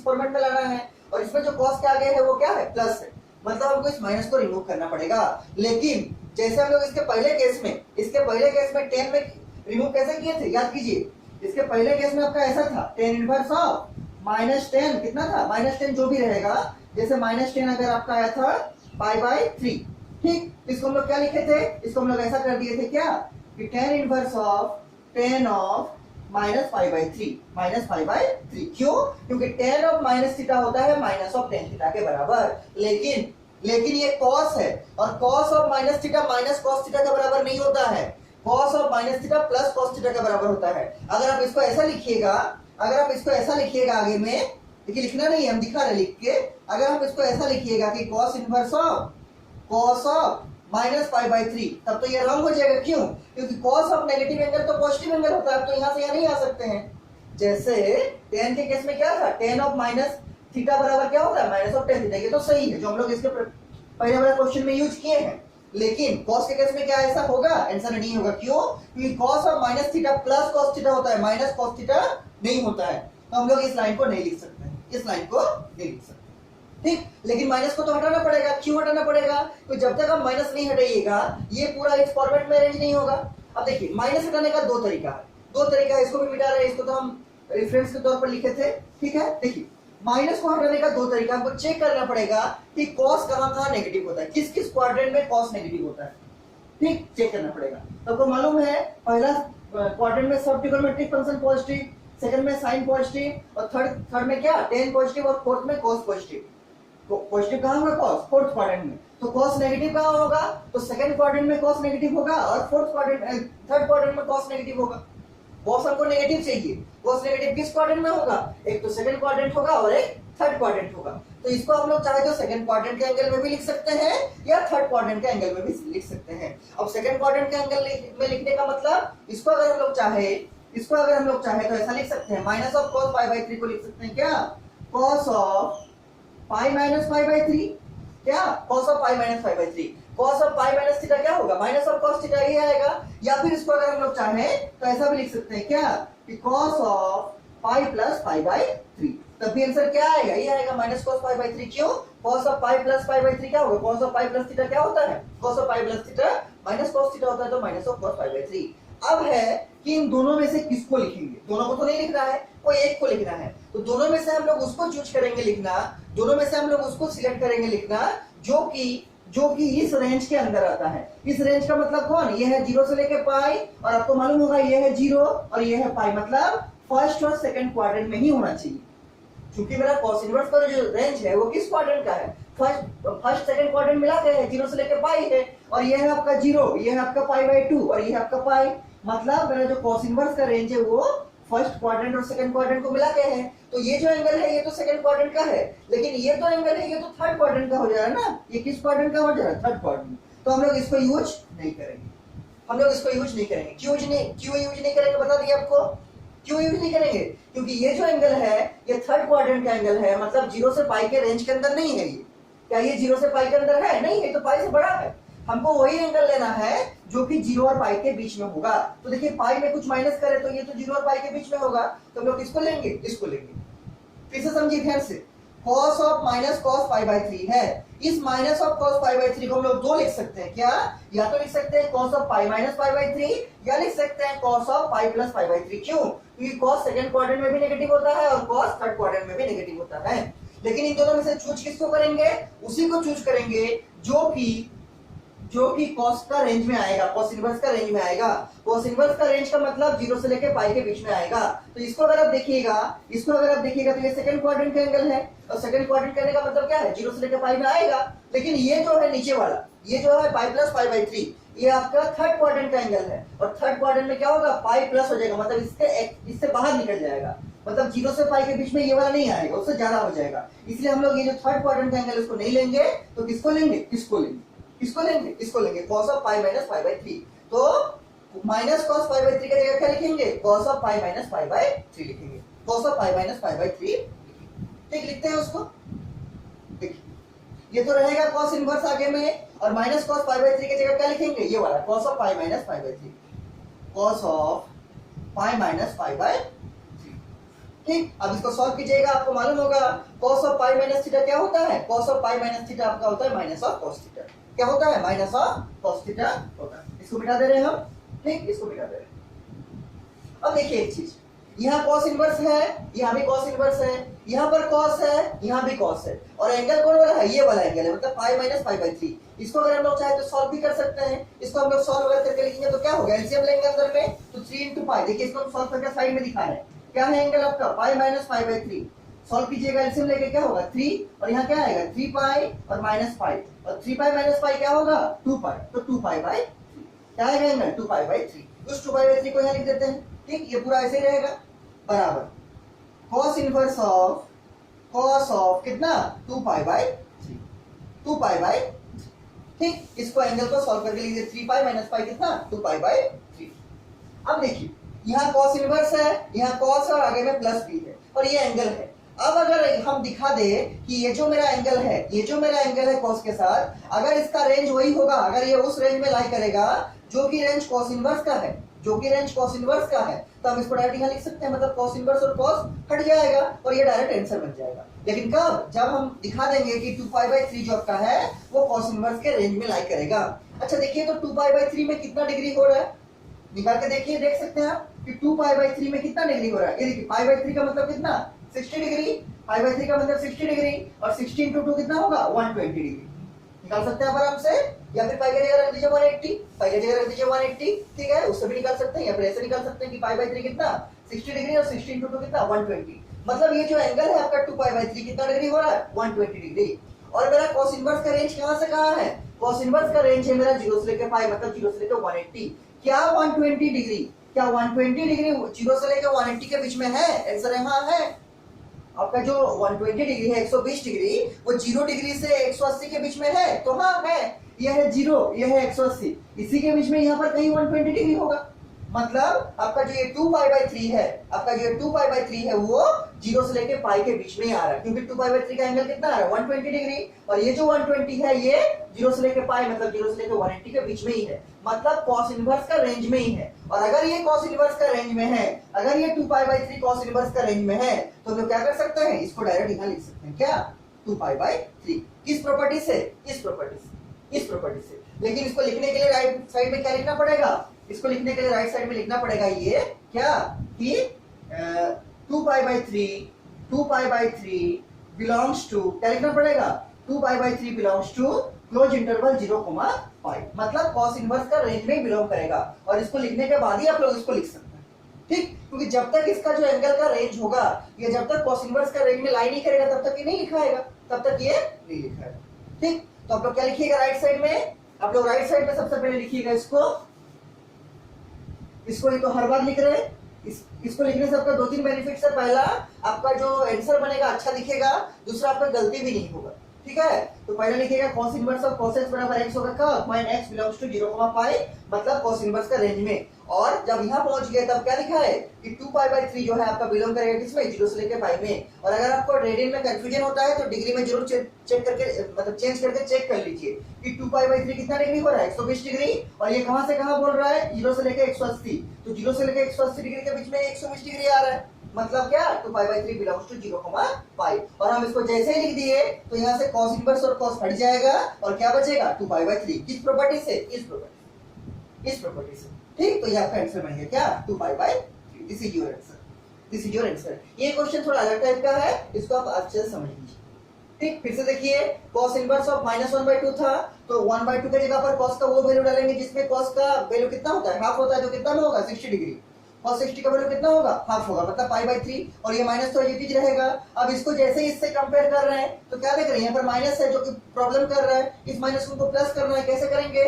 फॉर्मेट में लाना है और इसमें जो cos के आगे है वो क्या है? प्लस है। मतलब हमको इस माइनस को रिमूव करना पड़ेगा। लेकिन जैसे हम लोग इसके पहले केस में tan में रिमूव कैसे किए थे? याद कीजिए, इसके पहले केस में आपका ऐसा था tan इनवर्स ऑफ -10 कितना था? -10 जो भी रहेगा जैसे -10 अगर आपका आया था π/3, ठीक, इसको हम लोग क्या लिखे थे, इसको हम लोग ऐसा कर दिए थे क्या कि tan inverse of tan of -π/3, -π/3, क्यों, क्योंकि tan ऑफ माइनस थीटा होता है माइनस ऑफ tan थीटा के बराबर, लेकिन ये cos है और cos of minus theta minus cos theta के बराबर नहीं होता है, cos of minus theta plus cos theta के बराबर होता है। अगर आप इसको ऐसा लिखिएगा, आगे में, देखिए लिखना नहीं है, हम दिखा रहे लिख के, अगर आप इसको ऐसा लिखिएगा कि cos इनवर्स ऑफ -π/3, तब तो ये रॉन्ग हो जाएगा, क्यों, क्योंकि cos ऑफ नेगेटिव एंगल तो पॉजिटिव एंगल होता है, तो यहां से यहां नहीं आ सकते हैं। जैसे tan के केस में क्या था, tan ऑफ माइनस थीटा बराबर क्या होता है माइनस ऑफ tan थीटा, ये तो सही है जो हम लोग इसके पहले वाले क्वेश्चन में यूज किए हैं। लेकिन cos के केस में क्या ऐसा होगा, आंसर नहीं होगा, क्यों, क्योंकि cos of minus theta plus cos theta होता है, माइनस cos थीटा नहीं होता है, तो हम लोग इस लाइन को नहीं लिख सकते, इस लाइन को नहीं लिख सकते, ठीक। लेकिन माइनस को तो हटाना पड़ेगा, क्यों हटाना पड़ेगा, तो जब तक आप माइनस नहीं हटाइएगा ये पूरा इस फॉर्मेट में अरेंज नहीं होगा। अब देखिए माइनस हटाने का दो तरीका है, इसको भी मिटा रहे हैं, इसको तो हम रेफरेंस के तौर पर लिखे थे, ठीक है। देखिए माइनस को हटाने का दो तरीका, हमको चेक करना पड़ेगा कि cos कहां नेगेटिव होता है, किस किस क्वाड्रेंट में cos नेगेटिव होता है, ठीक, चेक करना पड़ेगा। तो आपको मालूम है पहला क्वाड्रेंट में सब ट्रिगोनोमेट्रिक फंक्शन पॉजिटिव, सेकंड में साइन पॉजिटिव, और थर्ड में क्या tan पॉजिटिव, और फोर्थ में cos पॉजिटिव। पॉजिटिव कहां होगा, cos, फोर्थ क्वाड्रेंट में, तो cos नेगेटिव कहां होगा, तो सेकंड क्वाड्रेंट में cos नेगेटिव होगा, और थर्ड क्वाड्रेंट में cos नेगेटिव होगा। cos हमको नेगेटिव चाहिए, cos नेगेटिव किस क्वाड्रेंट में होगा, एक तो सेकंड क्वाड्रेंट होगा और एक थर्ड क्वाड्रेंट होगा। तो इसको हम लोग चाहे तो सेकंड क्वाड्रेंट के एंगल में भी लिख सकते हैं या थर्ड क्वाड्रेंट के एंगल में भी लिख सकते हैं। अब सेकंड क्वाड्रेंट के एंगल में लिखने का मतलब, इसको अगर हम लोग चाहे तो ऐसा लिख सकते हैं, माइनस ऑफ cos π/3 को लिख सकते हैं क्या, cos ऑफ π-π/3, क्या, cos of π-π/3, cos of π minus theta क्या होगा, माइनस ऑफ cos थीटा ही आएगा। या फिर इसको अगर हम लोग चाहें तो ऐसा भी लिख सकते हैं क्या कि cos ऑफ π प्लस π/3, तब भी आंसर क्या आएगा, ये आएगा माइनस cos π/3, क्यों, cos ऑफ π प्लस π/3 क्या होगा, cos ऑफ π प्लस थीटा क्या होता है, cos of π plus theta minus cos theta होता है, तो माइनस ऑफ cos π/3। अब है कि इन दोनों में से किसको लिखेंगे, दोनों को तो नहीं लिखना है, कोई एक को लिखना है, तो दोनों में से हम लोग उसको चूज करेंगे लिखना, दोनों में से हम लोग उसको सिलेक्ट करेंगे लिखना जो कि इस रेंज के अंदर आता है। इस रेंज का मतलब कौन, ये है 0 से लेके पाई, और आपको मालूम होगा ये है 0 और ये है पाई, मतलब फर्स्ट और सेकंड क्वाड्रेंट में ही होना चाहिए। क्योंकि मेरा cos इनवर्स का जो रेंज है वो किस क्वाड्रेंट का है, फर्स्ट सेकंड क्वाड्रेंट मिला के है, 0 से लेके पाई है, और ये है आपका 0, ये है आपका π/2 और ये है आपका पाई, मतलब मेरा जो cos इनवर्स का रेंज है वो फर्स्ट क्वाड्रेंट और सेकंड क्वाड्रेंट को मिला के है। तो ये जो एंगल है ये तो सेकंड क्वाड्रेंट का है, लेकिन ये तो एंगल है ये तो थर्ड क्वाड्रेंट का हो जाएगा ना, ये किस क्वाड्रेंट का हो जाएगा, थर्ड क्वाड्रेंट। तो हम लोग इसको यूज नहीं करेंगे, क्यों यूज नहीं करेंगे बता दिया आपको, क्यों यूज नहीं करेंगे, क्योंकि ये जो एंगल है ये थर्ड क्वाड्रेंट का एंगल है, मतलब 0 से पाई के रेंज के अंदर नहीं है ये। क्या ये 0 से पाई के अंदर है, नहीं, ये तो पाई से बड़ा है। हमको वही एंगल लेना है जो कि 0 और पाई के बीच में होगा। तो देखिए पाई में कुछ माइनस करे तो ये तो 0 और पाई के बीच में होगा, तो हम लोग किसको लेंगे, इसको लेंगे। फिर से समझिए ध्यान से, cos ऑफ माइनस cos π/3 है, इस माइनस ऑफ cos π/3 को हम लोग दो लिख सकते हैं क्या, या तो लिख सकते हैं cos ऑफ π माइनस π/3 या लिख सकते हैं cos ऑफ π प्लस π/3, क्यों, क्योंकि cos सेकंड क्वाड्रेंट में भी नेगेटिव होता है और cos थर्ड क्वाड्रेंट में भी नेगेटिव होता है। लेकिन इन दोनों में से चूज किसको करेंगे, उसी को चूज करेंगे जो कि cos का रेंज में आएगा, cos इनवर्स का रेंज में आएगा। cos इनवर्स का रेंज का मतलब 0 से लेके पाई के बीच में आएगा। तो इसको अगर आप देखिएगा तो ये सेकंड क्वाड्रेंट का एंगल है, और सेकंड क्वाड्रेंट करने का मतलब क्या है, 0 से लेके पाई में आएगा। लेकिन ये जो है नीचे वाला, ये जो है पाई प्लस π/3, ये आपका थर्ड क्वाड्रेंट का एंगल है, और थर्ड क्वाड्रेंट में क्या होगा, पाई प्लस हो जाएगा, मतलब इससे बाहर निकल जाएगा, मतलब 0 से पाई के बीच में ये वाला नहीं आएगा, उससे ज्यादा हो जाएगा। इसलिए हम लोग ये जो थर्ड क्वाड्रेंट का एंगल उसको नहीं लेंगे, तो किसको लेंगे, इसको लेंगे cos ऑफ पाई माइनस π/3। तो माइनस cos π/3 की जगह क्या लिखेंगे, cos ऑफ पाई माइनस π/3 लिखेंगे, cos ऑफ पाई माइनस π/3, ठीक, लिखते हैं उसको। देखिए ये तो रहेगा cos इनवर्स आगे में, और माइनस cos π/3 की जगह क्या लिखेंगे, ये वाला cos of pi minus π/3, cos of pi minus π/3, ठीक। अब इसको सॉल्व कीजिएगा, आपको मालूम होगा cos of pi minus theta क्या होता है, cos of pi minus theta आपका होता है माइनस ऑफ cos थीटा, क्या होता है, माइनस ऑफ cos थीटा होता है। इसको मिटा दे रहे हैं हम, ठीक, इसको मिटा दे रहे हैं। अब देखिए एक चीज, यहाँ कॉस इनवर्स है, यहाँ भी कॉस इनवर्स है, यहाँ पर कॉस है, यहाँ भी कॉस है, और एंगल कौन वाला है, ये वाला एंगल है, मतलब पाई माइनस पाई बाई 3। इसको अगर हम लोग चाहे तो सॉल्व भी कर सकते हैं। इसको हम लोग सॉल्व अगर करके लिखेंगे तो क्या होगा, एलसीएम लेंगे अंदर में तो 3 इंटू पाई। देखिए इसको हम सॉल्व करके साइड में दिखा रहे हैं, क्या है एंगल आपका pi minus pi by 3। Solve कीजिएगा एलसीएम लेके, क्या होगा 3 और यहाँ क्या आएगा 3 पाई और माइनस पाई, और 3 पाई माइनस पाई क्या होगा 2 पाई, तो 2 पाई बाई 3 क्या आएगा एंगल 2 पाई बाई 3। उस 2 पाई बाई 3 को यहाँ लिख देते हैं। ठीक, ये पूरा ऐसे ही रहेगा बराबर cos inverse of cos of कितना 2 पाई बाई 3, 2 पाई बाई। ठीक, इसको एंगल को सॉल्व करके लीजिए 3 पाई माइनस पाई कितना 2 पाई बाई 3। अब देखिए यहाँ cos इनवर्स है, यहाँ cos और आगे में प्लस भी है, और ये एंगल है। अब अगर हम दिखा दे कि ये जो मेरा एंगल है, ये जो मेरा एंगल है cos के साथ, अगर इसका रेंज वही होगा, अगर ये उस रेंज में लाई करेगा जो कि रेंज cos इनवर्स का है, जो कि रेंज cos इनवर्स का है, तो हम इसको डायरेक्ट यहाँ लिख सकते हैं, मतलब cos इनवर्स और cos हट जाएगा और ये डायरेक्ट आंसर बन जाएगा। लेकिन कब, जब हम दिखा देंगे कि 2 पाई बाई 3 जो आपका है वो cos इनवर्स के रेंज में लाई करेगा। अच्छा देखिए तो 2 पाई बाई 3 में कितना डिग्री हो रहा है, निकाल के देखिए, देख सकते हैं आप कि 2 पाई बाई 3 में कितना डिग्री हो रहा है। ये देखिए पाई बाई 3 का मतलब कितना 60 डिग्री, पाई बाई 3 का मतलब 60 डिग्री, और 60 इंटू 2 कितना होगा 120 डिग्री। निकाल सकते हैं आप आराम से, या फिर पाई की जगह रख दीजिए 180, पाई की जगह रख दीजिए 180, ठीक है, उससे भी निकाल सकते हैं, या फिर ऐसे निकाल सकते हैं कि पाई बाई 3 कितना 60 डिग्री और 60 इंटू 2 कितना 120। मतलब ये जो एंगल है आपका 2 पाई बाई 3 कितना डिग्री हो रहा है 120 डिग्री। और मेरा cos इनवर्स का रेंज कहां से कहां है, cos इनवर्स का रेंज है मेरा 0 से लेकर पाई, मतलब 0 से लेकर 180। क्या 120 डिग्री, क्या 120 डिग्री 0 से लेकर 180 के बीच में है, आंसर है हाँ है। आपका जो 120 डिग्री है 120 डिग्री, वो 0 डिग्री से 180 के बीच में है, तो हाँ है, यह है 0, यह है 180, इसी के बीच में यहाँ पर कहीं 120 डिग्री होगा। मतलब आपका जो ये 2 पाई बाई 3 है, आपका जो 2 पाई बाई 3 है वो 0 से लेके पाई के बीच में ही आ रहा है, क्योंकि 2 पाई बाई 3 का एंगल कितना आ रहा है 120 डिग्री, और ये जो 120 है ये 0 से लेके पाई मतलब 0 से लेके 180 के बीच में ही है, मतलब cos इनवर्स का रेंज में ही है। और अगर ये cos इनवर्स का रेंज में है, अगर ये 2 पाई बाई 3 cos इनवर्स का रेंज में है, तो हम लोग क्या कर सकते हैं, इसको डायरेक्ट यहाँ लिख सकते हैं, क्या 2 पाई बाई 3। किस प्रॉपर्टी से, इस प्रॉपर्टी से, इस प्रॉपर्टी से। लेकिन इसको लिखने के लिए राइट साइड में क्या लिखना पड़ेगा, इसको लिखने के लिए राइट साइड में लिखना पड़ेगा ये क्या कि 2 pi by 3, 2 pi by 3 belongs to, क्या लिखना पड़ेगा 2 pi by 3 belongs to close interval 0, pi, मतलब cos इनवर्स का रेंज में बिलोंग करेगा। और इसको लिखने के बाद ही आप लोग इसको लिख सकते हैं, ठीक, क्योंकि जब तक इसका जो एंगल का रेंज होगा, ये जब तक cos इनवर्स का रेंज में लाई नहीं करेगा तब तक ये नहीं लिखाएगा, तब तक ये नहीं लिखाएगा। ठीक, तो आप लोग क्या लिखिएगा राइट साइड में, आप लोग राइट साइड में सबसे पहले लिखिएगा इसको ही तो हर बार लिख रहे हैं, इसको लिखने से आपका 2-3 बेनिफिट्स है। पहला, आपका जो आंसर बनेगा अच्छा दिखेगा, दूसरा आपका गलती भी नहीं होगा, ठीक है। तो पहले लिखिएगा cos inverse of cos x बराबर x होगा कब, when x belongs to 0, pi, मतलब cos इनवर्स का रेंज में। और जब यहाँ पहुंच गए तब क्या लिखा है कि 2 पाई बाई 3 जो है आपका बिलोंग करेगा किसमें, 0 से लेकर पाई में। और अगर आपको रेडियन में कंफ्यूजन होता है तो डिग्री में जरूर चेक करके, मतलब चेंज करके चेक कर लीजिए कि 2 पाई बाई 3 कितना डिग्री हो रहा है 120 डिग्री, और ये कहां से कहां बोल रहा है 0 से लेकर 180, तो 0 से लेकर 180 डिग्री के बीच में 120 डिग्री आ रहा है, मतलब क्या 2 पाई बाई 3 बिलोंग्स टू 0, पाई। और हम इसको जैसे ही लिख दिए तो यहाँ से cos इनवर्स और cos हट जाएगा, और क्या बचेगा 2 पाई बाई 3, किस प्रॉपर्टी से, इस प्रॉपर्टी से, ठीक। तो ये आपका आंसर बन गया क्या 2 pi by 3, this is your answer, this is your answer. ये क्वेश्चन थोड़ा अलग टाइप का है, इसको आप अच्छे से समझ लीजिए, ठीक। फिर से देखिए cos इनवर्स ऑफ -1/2 था, तो 1/2 की जगह पर cos का वो वैल्यू डालेंगे जिसमें cos का वैल्यू कितना होता है, हाफ होता है, तो कितना में होगा 60 डिग्री, और 60 का वैल्यू कितना होगा हाफ होगा, मतलब पाई बाई 3, और ये माइनस तो ये चीज रहेगा। अब इसको जैसे ही इससे कंपेयर कर रहे हैं तो क्या देख रहे हैं, यहाँ पर माइनस है जो कि प्रॉब्लम कर रहा है, इस माइनस को प्लस करना है, कैसे करेंगे,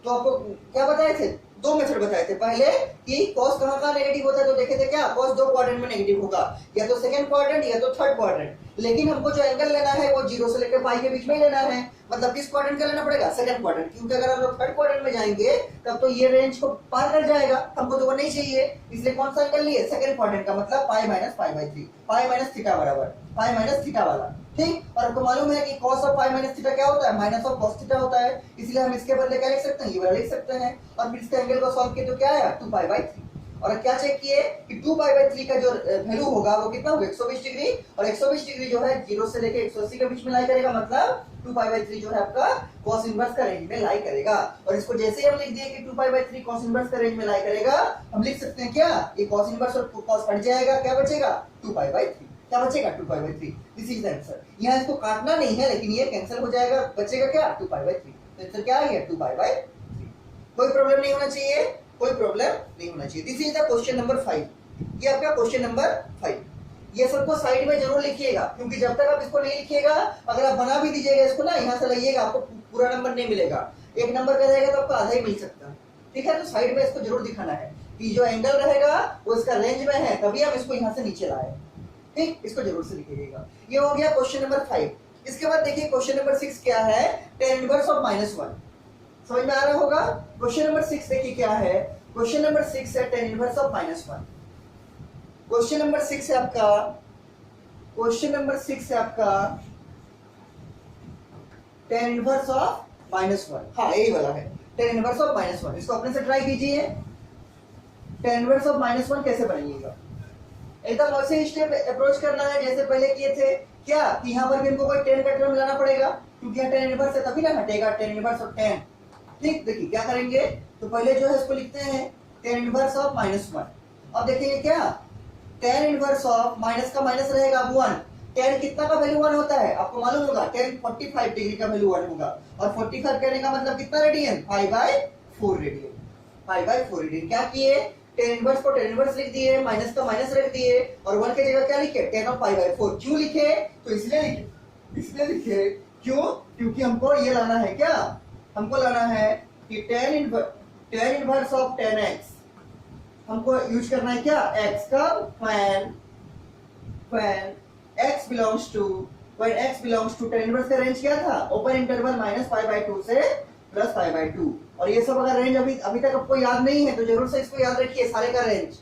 तो आपको क्या बताए थे, 2 मेथड बताए थे। पहले कि cos कहां नेगेटिव होता है, तो देखे थे क्या cos 2 क्वाड्रेंट में नेगेटिव होगा, या तो सेकंड क्वाड्रेंट या तो थर्ड क्वाड्रेंट। लेकिन हमको जो एंगल लेना है वो 0 से लेकर पाई के बीच में ही लेना है, मतलब किस क्वाड्रेंट का लेना पड़ेगा, सेकंड क्वाड्रेंट, क्योंकि अगर हम लोग थर्ड क्वाड्रेंट में जाएंगे तब तो ये रेंज को पार कर जाएगा, हमको तो वो नहीं चाहिए, इसलिए कौन सा एंगल लिए, सेकंड क्वाड्रेंट का, मतलब pi minus pi by 3, pi minus theta बराबर पाई माइनस थीटा वाला, ठीक। और आपको मालूम है कि cos of pi minus theta क्या होता है, माइनस ऑफ cos थीटा होता है, इसलिए हम इसके बदले क्या लिख सकते हैं, ये वाला लिख सकते हैं। और फिर इसके एंगल को सॉल्व किए तो क्या आया 2 पाई बाई 3, और क्या चेक किए कि 2π/3 का जो वैल्यू होगा वो कितना होगा 120 डिग्री, और 120 डिग्री जो है 0 से लेके 180 के बीच में लाई करेगा, मतलब 2π/3 जो है आपका cos इनवर्स का रेंज में लाई करेगा। और इसको जैसे ही हम लिख दिए कि 2π/3 cos इनवर्स का रेंज में लाई करेगा, हम लिख सकते हैं क्या, ये cos इनवर्स और cos हट जाएगा, क्या बचेगा 2π/3, क्या बचेगा 2π/3। This is the answer. यहाँ इसको काटना नहीं है लेकिन ये कैंसिल हो जाएगा, बचेगा क्या 2π/3। तो आंसर क्या आ गया 2π/3। कोई प्रॉब्लम नहीं होना चाहिए, कोई प्रॉब्लम नहीं होना चाहिए। This is the question number 5। ये आपका क्वेश्चन नंबर 5। ये सबको साइड में जरूर लिखिएगा, क्योंकि जब तक आप इसको नहीं लिखिएगा, अगर आप बना भी दीजिएगा इसको ना, यहाँ से लाइएगा, आपको पूरा नंबर नहीं मिलेगा, 1 नंबर का रहेगा तो आपको आधा ही मिल सकता है। ठीक है, तो साइड में इसको जरूर दिखाना है कि जो एंगल रहेगा वो इसका रेंज में है, तभी हम इसको यहाँ से नीचे लाए। ठीक, इसको जरूर से लिखिएगा। ये हो गया क्वेश्चन नंबर 5। इसके बाद देखिए क्वेश्चन नंबर 6 क्या है, tan इनवर्स ऑफ -1। समझ में आ रहा होगा। क्वेश्चन नंबर 6 देखिए क्या है, क्वेश्चन नंबर 6 है tan inverse of -1। Question number 6 है आपका, क्वेश्चन नंबर 6 है आपका tan इनवर्स ऑफ -1। हाँ यही वाला है tan इनवर्स ऑफ -1। इसको अपने से ट्राई कीजिए। tan इनवर्स ऑफ -1 कैसे बनाइएगा, एकदम वैसे स्टेप अप्रोच करना है जैसे पहले किए थे। क्या कि यहाँ पर भी इनको कोई tan का टर्म लाना पड़ेगा, क्योंकि यहाँ tan इनवर्स है तभी ना हटेगा tan इनवर्स ऑफ tan। ठीक, देखिए क्या करेंगे, तो पहले जो है इसको लिखते हैं tan इनवर्स ऑफ -1। अब देखिए क्या, tan इनवर्स ऑफ माइनस का माइनस रहेगा 1। tan कितना का वैल्यू 1 होता है आपको मालूम होगा, tan 45 डिग्री का वैल्यू 1 होगा, और 45 कहने का मतलब कितना रेडियन, 5/4 रेडियन। 5/4 रेडियन। क्या किए, tan इनवर्स को tan इनवर्स लिख दिए, माइनस का माइनस रख दिए, और 1 की जगह क्या लिखे tan ऑफ 5/4। क्यों लिखे, तो इसलिए लिखे क्यों, क्योंकि हमको ये लाना है, क्या हमको लाना है कि tan inverse of tan x हमको यूज करना है, क्या x का when x belongs to tan inverse का रेंज क्या था, ओपन इंटरवल -π/2 से +π/2। और ये सब अगर रेंज अभी तक आपको याद नहीं है तो जरूर से इसको याद रखिए, सारे का रेंज,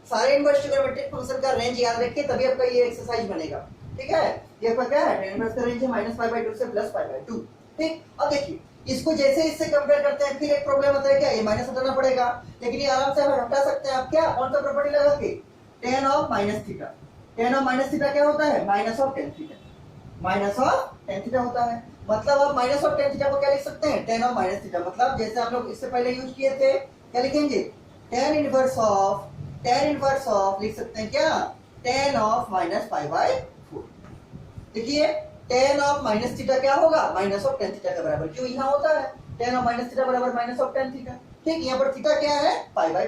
सारे इनवर्स ट्रिग्नोमेट्रिक फंक्शन का रेंज याद रखिए, तभी आपका ये एक्सरसाइज बनेगा। ठीक है, ये आपका क्या है, tan इनवर्स का रेंज है -π/2 से +π/2। ठीक, अब देखिए इसको जैसे इससे कंपेयर करते हैं, फिर एक प्रॉब्लम होता है, क्या ये माइनस हटाना पड़ेगा, लेकिन ये आराम से हटा सकते हैं आप, क्या कौन सा प्रॉपर्टी लगा के, tan ऑफ -θ। tan ऑफ -θ क्या होता है, minus of tan θ, minus of tan θ होता है। मतलब आप माइनस ऑफ tan θ को क्या लिख सकते हैं, tan ऑफ -θ। मतलब जैसे आप लोग इससे पहले यूज किए थे, क्या लिखेंगे, tan इनवर्स ऑफ लिख सकते हैं, क्या tan ऑफ -π/4। देखिए tan ऑफ -θ क्या होगा, माइनस ऑफ tan θ के बराबर, क्यों यहाँ होता है tan ऑफ -θ बराबर माइनस ऑफ tan θ। ठीक, यहाँ पर थीटा क्या है, π/4।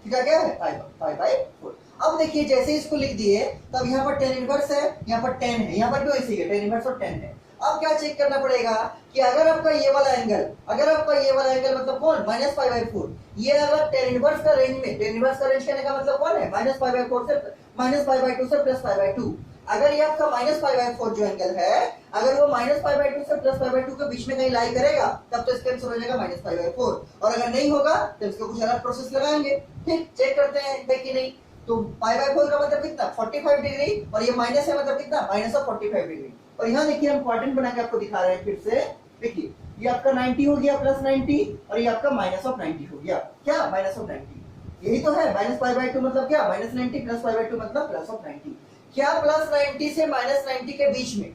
थीटा क्या है, π/4। अब देखिए जैसे इसको लिख दिए, तब यहाँ पर tan इनवर्स है, यहाँ पर tan है, यहाँ पर भी वैसे ही है, tan इनवर्स और tan है। अब क्या चेक करना पड़ेगा कि अगर आपका ये वाला एंगल मतलब कौन, -π/4, ये अगर tan इनवर्स का रेंज में, tan इनवर्स का रेंज कहने का मतलब कौन है, -π/4 से -π/2 से +π/2। अगर ये आपका -π/4 जो एंगल है, अगर वो -π/2 से +π/2 के बीच में कहीं लाई करेगा, तब तो इसका आंसर हो जाएगा -π/4। और अगर नहीं होगा तो इसको कुछ अलग प्रोसेस लगाएंगे। ठीक, चेक करते हैं है कि नहीं। तो π/4 का मतलब कितना, 45 डिग्री, और ये माइनस है मतलब कितना, -45 डिग्री। और यहाँ देखिए हम क्वाड्रेंट बना के आपको दिखा रहे हैं फिर से। देखिए ये आपका 90 हो गया, +90, और ये आपका -90 हो गया, क्या -90। यही तो है, -π/2 मतलब क्या, -90, +π/2 मतलब +90। क्या +90 से -90 के बीच में,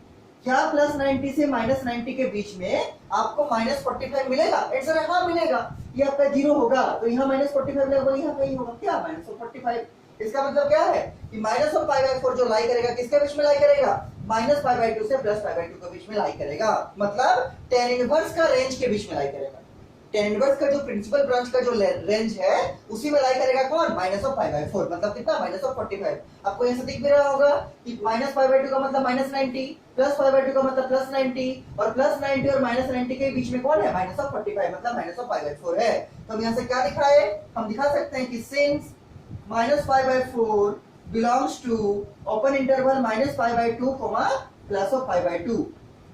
क्या +90 से -90 के बीच में आपको -45 मिलेगा, आंसर है हाँ मिलेगा। ये आपका 0 होगा तो यहाँ -45 लगेगा, यहाँ कहीं होगा क्या, -45। इसका मतलब क्या है कि -π/4 जो लाई करेगा, किसके बीच में लाई करेगा, -π/2 से +π/2 के बीच में लाई करेगा। मतलब tan इनवर्स का रेंज के बीच में लाई करेगा। tan इनवर्स का जो प्रिंसिपल ब्रांच का जो रेंज है, उसी में लाई करेगा कौन, -π/4, मतलब कितना, -45। आपको यहाँ से दिख भी रहा होगा कि -π/2 का मतलब -90, +π/2 का मतलब +90, और +90 और -90 के बीच में कौन है, -45, मतलब -π/4 है। तो हम यहाँ से क्या दिखाए, हम दिखा सकते हैं कि since -π/4 belongs to open interval -π/2, +π/2,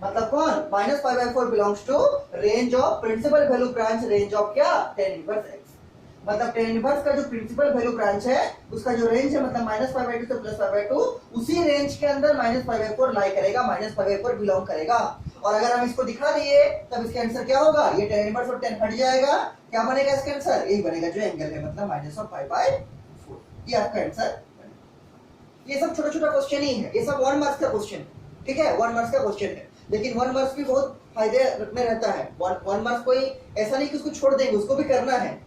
मतलब कौन, -π/4 belongs to range of principal value branch, range of क्या, tan inverse x। मतलब tan इनवर्स का जो प्रिंसिपल वैल्यू ब्रांच है, उसका जो रेंज है, मतलब -π/2 से +π/2, उसी रेंज के अंदर -π/4 लाई करेगा, -π/4 बिलोंग करेगा। और अगर हम इसको दिखा दिए, तब इसका आंसर क्या होगा, ये tan इनवर्स और tan हट जाएगा, क्या बनेगा इसका आंसर, यही बनेगा जो एंगल है, मतलब -π/4। ये आपका आंसर। ये सब छोटा छोटा क्वेश्चन ही है, ये सब 1 मार्क्स का क्वेश्चन है, ठीक है, 1 मार्क्स का क्वेश्चन है, लेकिन 1 मार्क्स भी बहुत फायदे में रहता है। 1 मार्क्स कोई ऐसा नहीं कि उसको छोड़ देंगे, उसको भी करना है,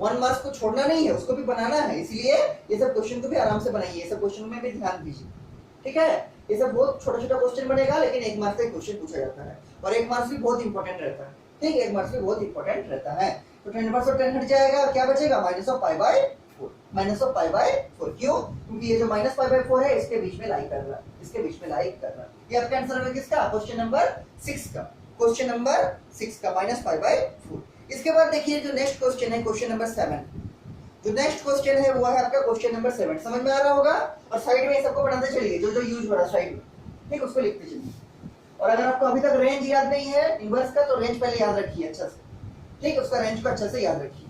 1 मार्क्स को छोड़ना नहीं है, उसको भी बनाना है, इसलिए ये सब क्वेश्चन को भी आराम से बनाइए, ये सब क्वेश्चन में भी ध्यान दीजिए, ठीक है। ये सब बहुत छोटा छोटा क्वेश्चन बनेगा, लेकिन 1 मार्क्स का क्वेश्चन पूछा जाता है, और 1 मार्क्स भी बहुत इंपॉर्टेंट रहता है, ठीक है, 1 मार्क्स भी बहुत इंपॉर्टेंट रहता है। तो 10 इनवर्स ऑफ 10 हट जाएगा, क्या बचेगा, minus of pi by 4, minus of pi by 4, क्यों, क्योंकि ये जो माइनस पाई बाय 4 है इसके बीच में लाई कर रहा है, इसके बीच में लाई कर रहा है। ये आपका आंसर होगा किसका, क्वेश्चन नंबर 6 का, क्वेश्चन नंबर 6 का माइनस पाई बाय 4। इसके बाद देखिए जो नेक्स्ट क्वेश्चन है, क्वेश्चन नंबर 7, जो नेक्स्ट क्वेश्चन है वो है आपका क्वेश्चन नंबर 7। समझ में आ रहा होगा, और साइड में सबको बनाते चलिए, जो जो यूज हो रहा है साइड में, ठीक, उसको लिखते चलिए। और अगर आपको अभी तक रेंज याद नहीं है इनवर्स का, तो रेंज पहले याद रखिए अच्छा से, ठीक, उसका रेंज को अच्छा से याद रखिए।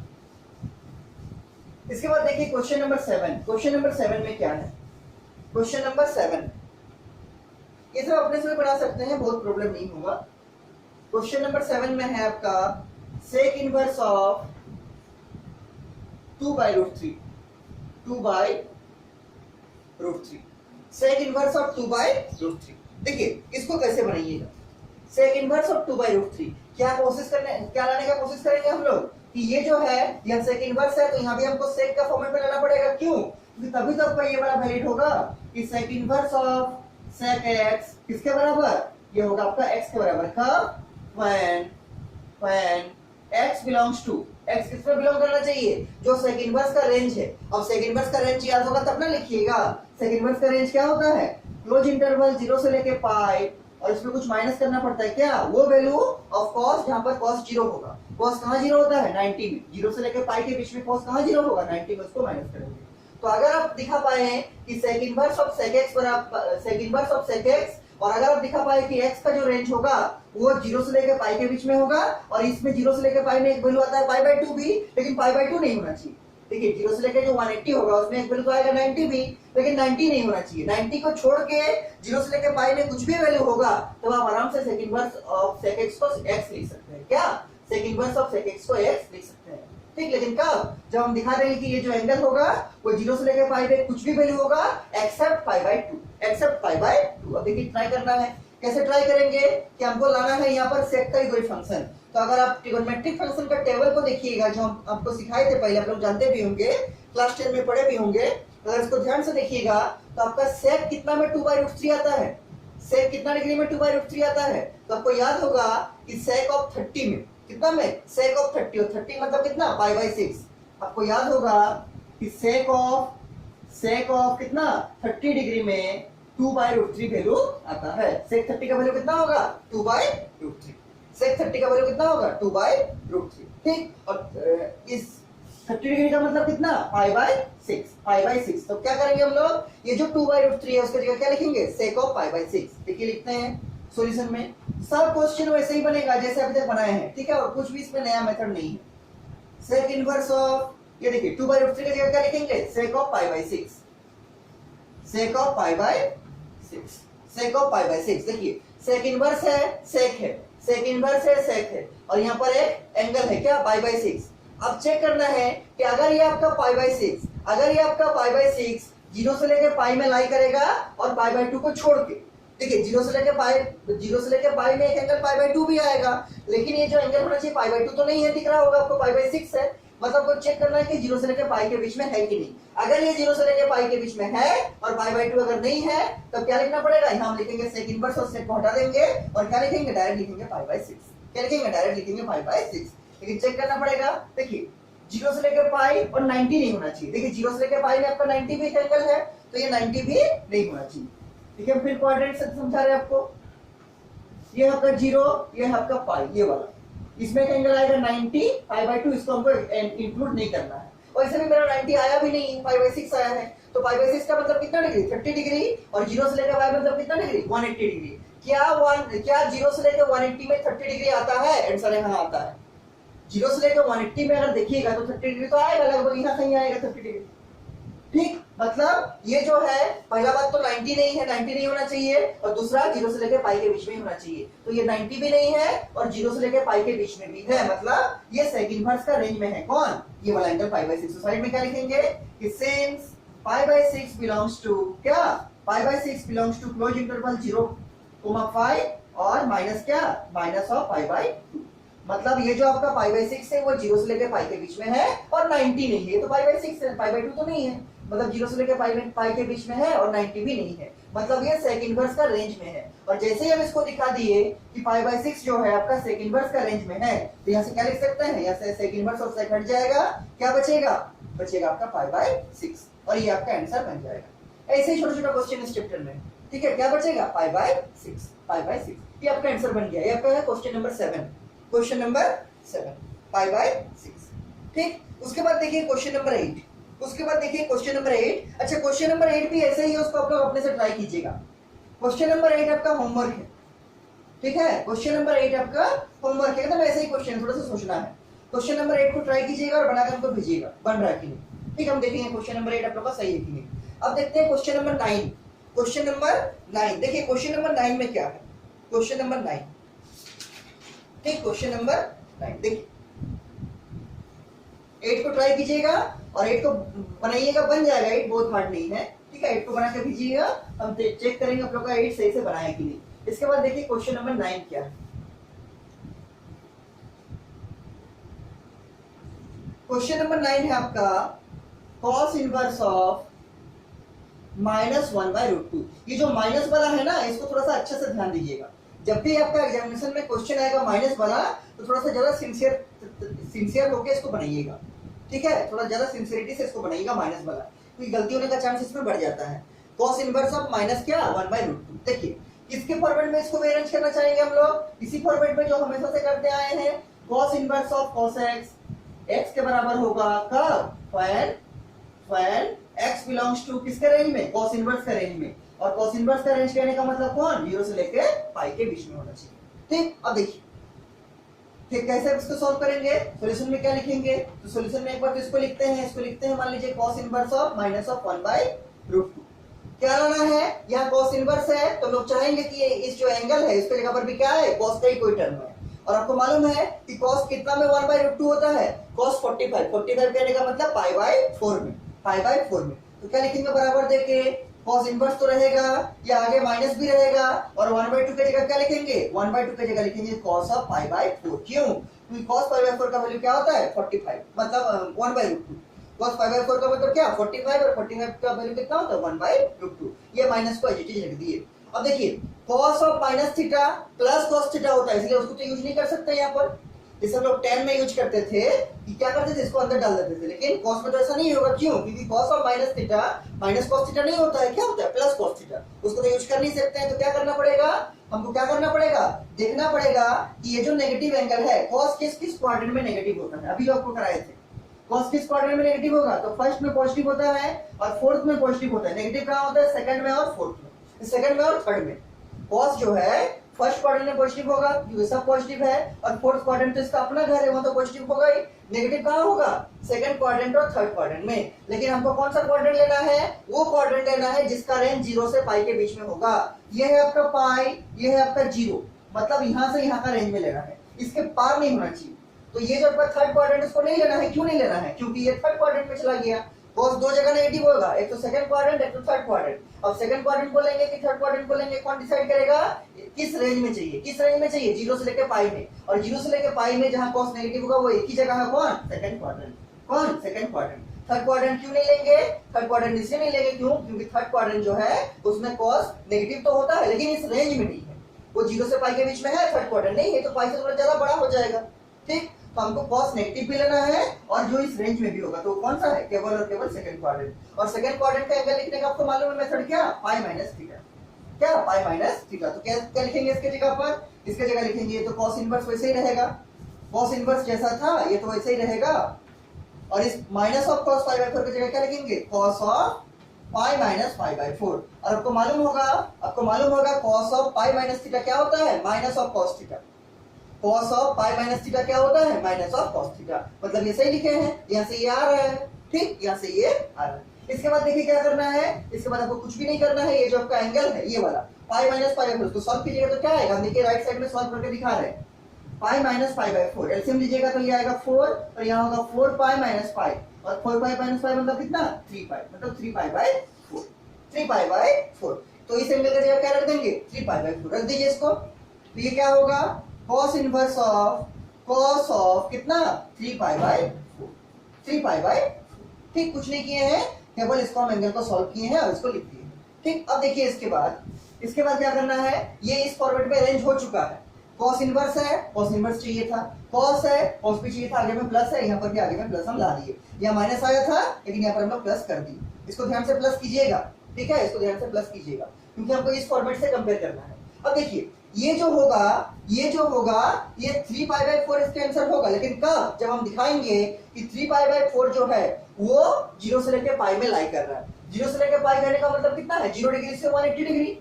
इसके बाद देखिए क्वेश्चन नंबर 7, क्वेश्चन नंबर 7 में क्या है, क्वेश्चन नंबर 7 ये सब अपने से भी बना सकते हैं, बहुत प्रॉब्लम नहीं होगा। क्वेश्चन नंबर 7 में है आपका sec inverse of 2/√3, 2/√3, sec inverse of 2/√3। देखिए इसको कैसे बनाइएगा, सेक इनवर्स ऑफ 2/√3, क्या कोशिश करने, क्या लाने का कोशिश करेंगे हम लोग कि ये जो है ये सेक इनवर्स है, तो यहाँ भी हमको सेक का फॉर्मेट में लाना पड़ेगा, क्यों, क्योंकि तभी तो आपका ये वाला वैलिड होगा कि sec inverse of sec x किसके बराबर, ये होगा आपका x के बराबर, कब, when x belongs to, x किस पे बिलोंग करना चाहिए, जो सेक इनवर्स का रेंज है। अब सेक इनवर्स का रेंज याद होगा तब ना लिखिएगा, सेक इनवर्स का रेंज क्या होता है, क्लोज इंटरवल 0 से लेके पाई, और इसमें कुछ माइनस करना पड़ता है, क्या, वो वैल्यू ऑफ कॉस जहां पर कॉस 0 होगा। कॉस कहां 0 होता है, 90 में, 0 से लेके पाई के बीच में कॉस कहां 0 होगा, 90 में, उसको माइनस करेंगे। तो अगर आप दिखा पाए हैं कि sec inverse of sec x बराबर sec inverse of sec x, और अगर आप दिखा पाए कि x का जो रेंज होगा वो 0 से लेकर पाई के बीच में होगा, और इसमें 0 से लेकर पाई में एक वैल्यू आता है पाई/2 भी, लेकिन पाई/2 नहीं होना चाहिए, देखिए 0 से लेकर जो 180 होगा उसमें एक वैल्यू तो आएगा 90 भी, लेकिन 90 नहीं होना चाहिए। 90 को छोड़ के 0 से लेकर पाई में कुछ भी वैल्यू होगा तो आप आराम से sec inverse of sec x को x लिख सकते हैं, क्या, sec inverse of sec x को x लिख सकते हैं, ठीक, लेकिन कब, जब हम दिखा रहे हैं कि ये जो एंगल होगा वो 0 से लेकर पाई में कुछ भी वैल्यू होगा एक्सेप्ट पाई/2, एक्सेप्ट पाई/2। अब देखिए ट्राई करना है, कैसे ट्राई करेंगे कि हमको लाना है यहाँ पर सेक का ही कोई फंक्शन। तो अगर आप ट्रिगोनोमेट्रिक फंक्शन का टेबल को देखिएगा, जो हम आपको सिखाए थे पहले, आप लोग जानते भी होंगे, क्लास 10 में पढ़े भी होंगे, अगर इसको ध्यान से देखिएगा तो आपका सेक कितना में 2/√3 आता है, सेक कितना डिग्री में 2/√3 आता है, तो आपको याद होगा कि सेक ऑफ 30 में कितना में, सेक ऑफ 30, और 30 मतलब कितना, पाई/6। आपको याद होगा कि सेक ऑफ कितना 30 डिग्री में 2/√3 वैल्यू आता है। सेक 30 का वैल्यू कितना होगा, 2/√3, सेक 30 का वैल्यू कितना होगा, 2/√3, ठीक, और इस 30 डिग्री का मतलब कितना, पाई/6, तो क्या करेंगे हम लोग, ये जो 2/√3 है उसकी जगह क्या लिखेंगे, सेक ऑफ पाई/6, देखिए लिखते हैं सॉल्यूशन में। सब क्वेश्चन वैसे ही बनेगा जैसे अभी तक बनाए हैं, ठीक है, और कुछ भी इसमें नया मेथड नहीं है। सेक इनवर्स ऑफ, ये देखिए 2/√3 की जगह क्या लिखेंगे, सेक ऑफ पाई/6, सेक ऑफ पाई/6, सेक ऑफ पाई/6। देखिए सेक इनवर्स है, सेक है, सेक इनवर्स है, सेक है, और यहाँ पर एक एंगल है क्या, पाई/6। अब चेक करना है कि अगर ये आपका पाई/6, अगर ये आपका पाई/6 0 से लेकर पाई में लाई करेगा और पाई/2 को छोड़ के, देखिए 0 से लेकर पाई में एक एंगल पाई/2 भी आएगा, लेकिन ये जो एंगल होना चाहिए पाई/2 तो नहीं है, दिख रहा होगा आपको पाई/6 है, मतलब को चेक करना है कि 0 से लेकर पाई के बीच में है कि नहीं। अगर ये 0 से लेकर पाई के बीच में है और पाई/2 अगर नहीं है तो क्या लिखना पड़ेगा, यहाँ हम लिखेंगे सेक इनवर्स और सेक को हटा देंगे और क्या लिखेंगे, डायरेक्ट लिखेंगे पाई/6, क्या लिखेंगे, डायरेक्ट लिखेंगे पाई/6। लेकिन चेक करना पड़ेगा, देखिए 0 से लेकर पाई और 90 नहीं होना चाहिए, देखिए 0 से लेकर पाई में आपका 90 भी एंगल है, तो ये 90 भी नहीं होना चाहिए, ठीक है। फिर क्वाड्रेंट से समझा रहे आपको, ये आपका 0, ये आपका पाई, ये वाला, इसमें एक एंगल आएगा 90, पाई/2, इसको हमको इंक्लूड नहीं करना है, और इसमें मेरा 90 आया भी नहीं, पाई/6 आया है, तो पाई/6 का मतलब कितना डिग्री, 30 डिग्री, और 0 से लेकर पाई मतलब कितना डिग्री, 180 डिग्री। क्या 0 से लेकर 180 में 30 डिग्री आता है, आंसर यहाँ आता है। 0 से लेकर 180 में अगर देखिएगा तो 30 डिग्री तो आएगा, लगभग यहाँ कहीं आएगा 30 डिग्री, ठीक, मतलब ये जो है पहला बात तो 90 नहीं है, 90 नहीं होना चाहिए, और दूसरा 0 से लेकर पाई के बीच में ही होना चाहिए, तो ये 90 भी नहीं है और 0 से लेकर पाई के बीच में भी है, मतलब ये सेक इनवर्स का रेंज में है, कौन, ये वाला एंगल पाई/6। साइड में क्या लिखेंगे कि since pi by 6 belongs to क्या, pi by 6 belongs to close interval 0,5 और माइनस क्या, माइनस ऑफ पाई बाय 2। मतलब ये जो आपका पाई बाय 6 है वो 0 से लेकर पाई के बीच में है और 90 नहीं है, तो पाई बाय 6 है, पाई बाय 2 तो नहीं है, मतलब 0 से लेकर पाई के बीच में है और 90 भी नहीं है, मतलब ये सेक इनवर्स का रेंज में है। और जैसे ही हम इसको दिखा दिए कि पाई बाय 6 जो है आपका सेक इनवर्स का रेंज में है, तो यहाँ से क्या लिख सकते हैं, यहाँ से सेक इनवर्स और सेक हट जाएगा, क्या बचेगा, बचेगा आपका पाई बाय 6 और ये आपका आंसर बन जाएगा। ऐसे ही छोटा छोटा क्वेश्चन इस चैप्टर में, ठीक है, क्या बचेगा, पाई बाय 6, पाई बाय 6, ये आपका आंसर बन गया। ये आपका है question number 7, question number 7 pi by 6, ठीक। उसके बाद देखिए क्वेश्चन नंबर 8, उसके बाद देखिए क्वेश्चन नंबर 8। अच्छा क्वेश्चन नंबर 8 भी ऐसे ही है, उसको आप लोग अपने से ट्राई कीजिएगा। क्वेश्चन नंबर 8 आपका होमवर्क है, ठीक है, क्वेश्चन नंबर 8 आपका होमवर्क है, एकदम ऐसे ही क्वेश्चन, थोड़ा सा सोचना है। क्वेश्चन नंबर 8 को ट्राई कीजिएगा और बनाकर हमको भेजिएगा, बन रहा है कि नहीं, ठीक। हम देखेंगे क्वेश्चन नंबर 8 आप लोग का सही है कि नहीं। अब देखते हैं क्वेश्चन नंबर 9, क्वेश्चन नंबर 9। देखिए क्वेश्चन नंबर 9 में क्या है, क्वेश्चन नंबर 9, ठीक, क्वेश्चन नंबर 9 देखिए, 8 को ट्राई कीजिएगा और 8 को बनाइएगा, बन जाएगा, 8 बहुत हार्ड नहीं है, ठीक है। 8 को बना के भेजिएगा, हम चेक करेंगे आप लोग का 8 सही से बनाया कि नहीं। इसके बाद देखिए क्वेश्चन नंबर 9 क्या है। क्वेश्चन नंबर 9 है आपका cos इनवर्स ऑफ -1/√2। ये जो माइनस वाला है ना, इसको थोड़ा सा अच्छे से ध्यान दीजिएगा। जब भी आपका एग्जामिनेशन में क्वेश्चन आएगा माइनस वाला, तो थोड़ा सा ज्यादा सिंसियर होकर इसको बनाइएगा, ठीक है, थोड़ा ज्यादा सिंसियरिटी से इसको बनाइएगा माइनस वाला, क्योंकि गलती होने का चांस इसमें बढ़ जाता है। cos इनवर्स ऑफ माइनस क्या, 1/√2। देखिए किसके फॉर्मेट में इसको अरेंज करना चाहेंगे हम लोग, इसी फॉर्मेट में जो हमेशा से करते आए हैं। cos inverse of cos x के बराबर होगा कब, when x बिलोंग्स टू किसके रेंज में, cos इनवर्स का रेंज में। और cos इनवर्स का रेंज कहने का मतलब कौन, 0 से लेके पाई के बीच में होना चाहिए, ठीक। अब देखिए ठीक कैसे इसको सॉल्व करेंगे, सॉल्यूशन में क्या लिखेंगे, तो सॉल्यूशन में एक बार तो इसको लिखते हैं, इसको लिखते हैं, मान लीजिए cos इनवर्स ऑफ -1/√2। क्या लाना है, यहाँ cos इनवर्स है, तो लोग चाहेंगे कि ये इस जो एंगल है इसके जगह पर भी क्या है, cos का ही कोई टर्म है। और आपको मालूम है कि cos कितना में 1/√2 होता है, cos 45 कहने का मतलब π/4 में, π/4 में। तो क्या लिखेंगे बराबर देके, cos इनवर्स तो रहेगा, या आगे माइनस भी रहेगा, और 1/2 की जगह क्या लिखेंगे, 1/2 की जगह लिखेंगे cos ऑफ π/4। क्यों, क्योंकि cos π/4 का वैल्यू क्या होता है, 45, मतलब 1/√2। cos π/4 का मतलब क्या, 45, और 45 का वैल्यू कितना होता है, 1/√2। ये माइनस को एज रख दिए। अब देखिए cos of minus theta plus cos theta होता है, इसलिए उसको तो यूज नहीं कर सकते यहाँ पर। जैसे हम लोग tan में यूज करते थे कि क्या करते थे, इसको अंदर डाल देते थे, लेकिन cos में तो ऐसा नहीं होगा। क्यों, क्योंकि cos of minus theta minus cos theta नहीं होता है, क्या होता है, प्लस cos थीटा, उसको तो यूज कर नहीं सकते हैं। तो क्या करना पड़ेगा, हमको क्या करना पड़ेगा, देखना पड़ेगा कि ये जो नेगेटिव एंगल है, cos किस किस क्वाड्रेंट में नेगेटिव होता है, अभी आपको कराए थे। cos किस क्वाड्रेंट में नेगेटिव होगा, तो फर्स्ट में पॉजिटिव होता है और फोर्थ में पॉजिटिव होता है। नेगेटिव कहाँ होता है, सेकंड में और फोर्थ में, सेकंड में और थर्ड में। cos जो है फर्स्ट क्वाड्रेंट में पॉजिटिव होगा क्योंकि सब पॉजिटिव है, और फोर्थ क्वाड्रेंट तो इसका अपना घर है, वहां तो पॉजिटिव होगा ही। नेगेटिव कहाँ होगा, सेकंड क्वाड्रेंट और थर्ड क्वाड्रेंट में। लेकिन हमको कौन सा क्वाड्रेंट लेना है, वो क्वाड्रेंट लेना है जिसका रेंज 0 से पाई के बीच में होगा। ये है आपका पाई, ये है आपका 0, मतलब यहां से यहां का रेंज में लेना है, इसके पार नहीं होना चाहिए। तो ये जो आपका थर्ड क्वाड्रेंट, इसको नहीं लेना है। क्यों नहीं लेना है, क्योंकि ये थर्ड क्वाड्रेंट में चला गया। cos दो जगह नेगेटिव होगा, एक तो सेकंड क्वाड्रेंट, एक तो थर्ड क्वाड्रेंट। अब सेकंड क्वाड्रेंट बोलेंगे कि थर्ड क्वाड्रेंट बोलेंगे, कौन डिसाइड करेगा, किस रेंज में चाहिए, किस रेंज में चाहिए, 0 से लेकर पाई में। और 0 से लेकर पाई में जहां cos नेगेटिव होगा वो एक ही जगह है, कौन, सेकंड क्वाड्रेंट, कौन, सेकंड क्वाड्रेंट। थर्ड क्वाड्रेंट क्यों नहीं लेंगे, थर्ड क्वाड्रेंट इसलिए नहीं लेंगे, क्यों, क्योंकि थर्ड क्वाड्रेंट जो है उसमें cos नेगेटिव तो होता है लेकिन इस रेंज में नहीं है, वो 0 से पाई के बीच में है, थर्ड क्वाड्रेंट नहीं है, तो पाई से थोड़ा ज्यादा बड़ा हो जाएगा, ठीक। तो हमको cos नेगेटिव भी लेना है और जो इस रेंज में भी होगा, तो कौन सा है, केवल और केवल सेकंड क्वाड्रेंट। और सेकंड क्वाड्रेंट का एंगल लिखने का आपको मालूम है मेथड क्या, पाई माइनस थीटा, क्या, पाई माइनस थीटा। तो क्या लिखेंगे इसके जगह पर, इसके जगह लिखेंगे तो cos इनवर्स वैसे ही रहेगा, cos इनवर्स जैसा था ये तो वैसे ही रहेगा। और इस माइनस ऑफ cos π/4 की जगह क्या लिखेंगे, cos ऑफ पाई माइनस π/4। और आपको मालूम होगा cos of pi minus theta क्या होता है, minus of cos theta. cos of pi minus theta क्या होता है, माइनस ऑफ cos थीटा। मतलब ये सही लिखे हैं, यहाँ से ये आ रहा है, ठीक, यहाँ से ये आ रहा है। इसके बाद देखिए क्या करना है, इसके बाद आपको कुछ भी नहीं करना है। ये जो आपका एंगल है ये वाला पाई माइनस π/4, उसको सॉल्व कीजिएगा तो क्या आएगा, हम देखिए राइट साइड में सॉल्व करके दिखा रहे हैं। Pi minus pi by 4, LCM लीजिएगा तो ये आएगा 4 और यहाँ होगा 4 पाई माइनस पाई, और 4 पाई माइनस पाई मतलब कितना 3 पाई, मतलब 3 पाई बाय 4, 3 पाई बाय 4। तो इस एंगल का जगह क्या रख देंगे 3 पाई बाय 4 रख दीजिए इसको। तो ये क्या होगा cos inverse of cos of कितना 3 पाई बाय 4, 3 पाई बाय 4। ठीक, कुछ नहीं किए हैं, केवल इसको हम एंगल को सॉल्व किए हैं और इसको लिख दिए। ठीक, अब देखिए इसके बाद क्या करना है, ये इस फॉर्मेट में अरेंज हो चुका है। cos इनवर्स है, cos इनवर्स चाहिए था, cos है, cos भी चाहिए था, आगे में प्लस है, यहाँ पर भी आगे में प्लस हम ला दिए, यहाँ माइनस आया था लेकिन यहाँ पर हम लोग प्लस कर दिए। इसको ध्यान से प्लस कीजिएगा, ठीक है, इसको ध्यान से प्लस कीजिएगा क्योंकि हमको इस फॉर्मेट से कंपेयर करना है। अब देखिए ये जो होगा ये 3 पाई बाय 4 इसका आंसर होगा, लेकिन कब, जब हम दिखाएंगे कि 3 पाई बाय 4 जो है वो 0 से लेकर पाई में लाई कर रहा है। 0 से लेकर पाई करने का मतलब कितना है, 0 डिग्री से 180 डिग्री,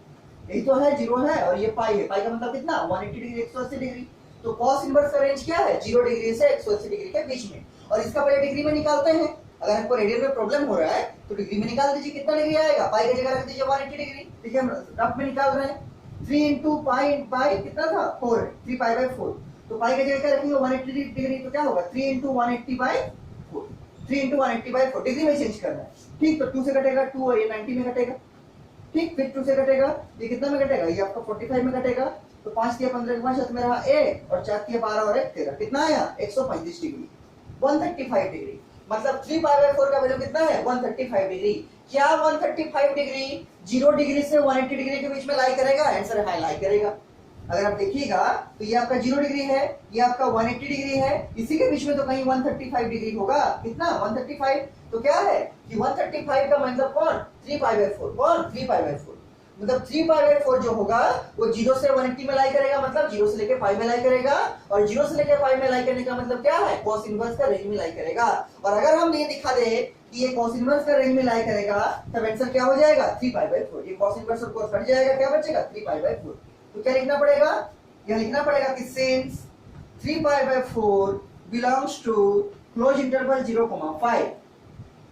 यही तो है, 0 है और ये पाई है, पाई का मतलब कितना 180 डिग्री 180 डिग्री। तो cos इनवर्स का रेंज क्या है 0 डिग्री से 180 डिग्री के बीच में, और इसका पहले डिग्री में निकालते हैं। अगर आपको रेडियन में प्रॉब्लम हो रहा है तो डिग्री में निकाल दीजिए, कितना डिग्री आएगा, पाई की जगह रख दीजिए 180 डिग्री। ठीक है, हम रफ में निकाल रहे हैं, 3 इंटू पाई कितना था 4 है, 3 पाई बाय 4, तो पाई की जगह क्या रखेंगे 180 डिग्री, तो क्या होगा 3 into 180 by 4, 3 into 180 by 4, degree में चेंज करना है। ठीक, तो 2 से कटेगा 2 और ये 90 में कटेगा। ठीक, फिर 2 से कटेगा, ये कितना में कटेगा, ये आपका 45 में कटेगा, तो 5 किया 15 के 5 में रहा a और 4 किया 12 और 1 13, कितना आया 135 डिग्री, 135 डिग्री। मतलब 3 पाई बाय 4 का वैल्यू कितना है 135 डिग्री। क्या 135 डिग्री 0 डिग्री से 180 डिग्री के बीच में लाई करेगा, आंसर है लाई करेगा। अगर आप देखिएगा तो ये आपका 0 डिग्री है, ये आपका 180 डिग्री है, इसी के बीच में तो कहीं 135 डिग्री होगा, कितना 135, तो क्या है कि 135 का मतलब कौन 3 पाई बाय 4, कौन 3 पाई बाय 4, मतलब 3 पाई बाय 4 जो होगा वो 0 से 180 में लाई करेगा, मतलब 0 से लेके पाई में लाई करेगा, और 0 से लेके पाई में लाई करने का मतलब क्या है cos इनवर्स का रेंज में लाई करेगा। और अगर हम ये दिखा दे कि ये cos इनवर्स का रेंज में लाई करेगा तब आंसर क्या हो जाएगा 3 पाई बाय 4, ये cos इनवर्स और cos हट जाएगा, क्या बचेगा 3 पाई बाय 4। तो क्या लिखना पड़ेगा, यह लिखना पड़ेगा कि since 3 pi by 4 belongs to close interval 0,5।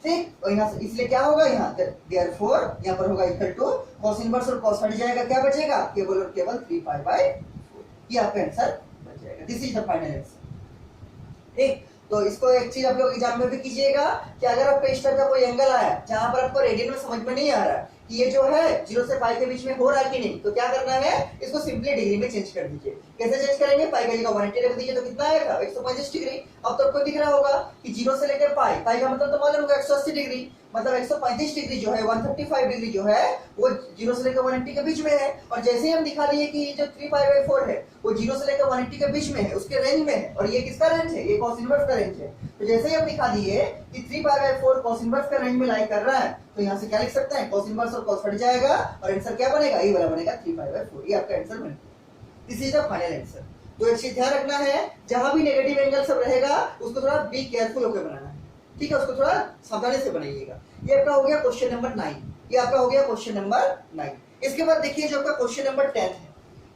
ठीक, और यहाँ से इसलिए क्या होगा, यहाँ देयरफॉर यहाँ पर होगा इक्वल टू cos इनवर्स और cos हट जाएगा, क्या बचेगा केवल और केवल 3 पाई बाय 4, ये आपका आंसर बच जाएगा। This is the final answer. ठीक, तो इसको एक चीज आप लोग एग्जाम में भी कीजिएगा कि अगर आपको इस टाइप का कोई एंगल आया जहां पर आपको रेडियन में समझ में नहीं आ रहा कि ये जो है 0 से पाई के बीच में हो रहा है कि नहीं, तो क्या करना है, इसको सिंपली डिग्री में चेंज कर दीजिए। कैसे चेंज करेंगे, पाई का जगह 180 रख दीजिए तो कितना आएगा 135 डिग्री। अब तो आपको दिख रहा होगा कि 0 से लेकर पाई का मतलब तो मालूम होगा 180 डिग्री, मतलब 135 डिग्री जो है 135 डिग्री जो है वो 0 से लेकर 180 के बीच में है। और जैसे ही हम दिखा दिए कि ये जो 3 पाई बाय 4 है वो 0 से लेकर 180 के बीच में है, उसके रेंज में है, और ये किसका रेंज है, ये cos इनवर्स का रेंज है। तो जैसे ही हम दिखा दिए कि 3 पाई बाय 4 cos इनवर्स का रेंज में लाई कर रहा है, तो यहाँ से क्या लिख सकते हैं cos इनवर्स और cos हट जाएगा और आंसर क्या बनेगा, ये वाला बनेगा 3 पाई बाय 4, ये आपका आंसर बनेगा। This is the final answer. तो एक चीज ध्यान रखना है, जहां भी नेगेटिव एंगल सब रहेगा उसको थोड़ा बी केयरफुल होकर बनाना है, ठीक है, उसको थोड़ा सावधानी से बनाइएगा। ये आपका हो गया क्वेश्चन नंबर 9, ये आपका हो गया क्वेश्चन नंबर 9। इसके बाद देखिए जो आपका क्वेश्चन नंबर 10 है,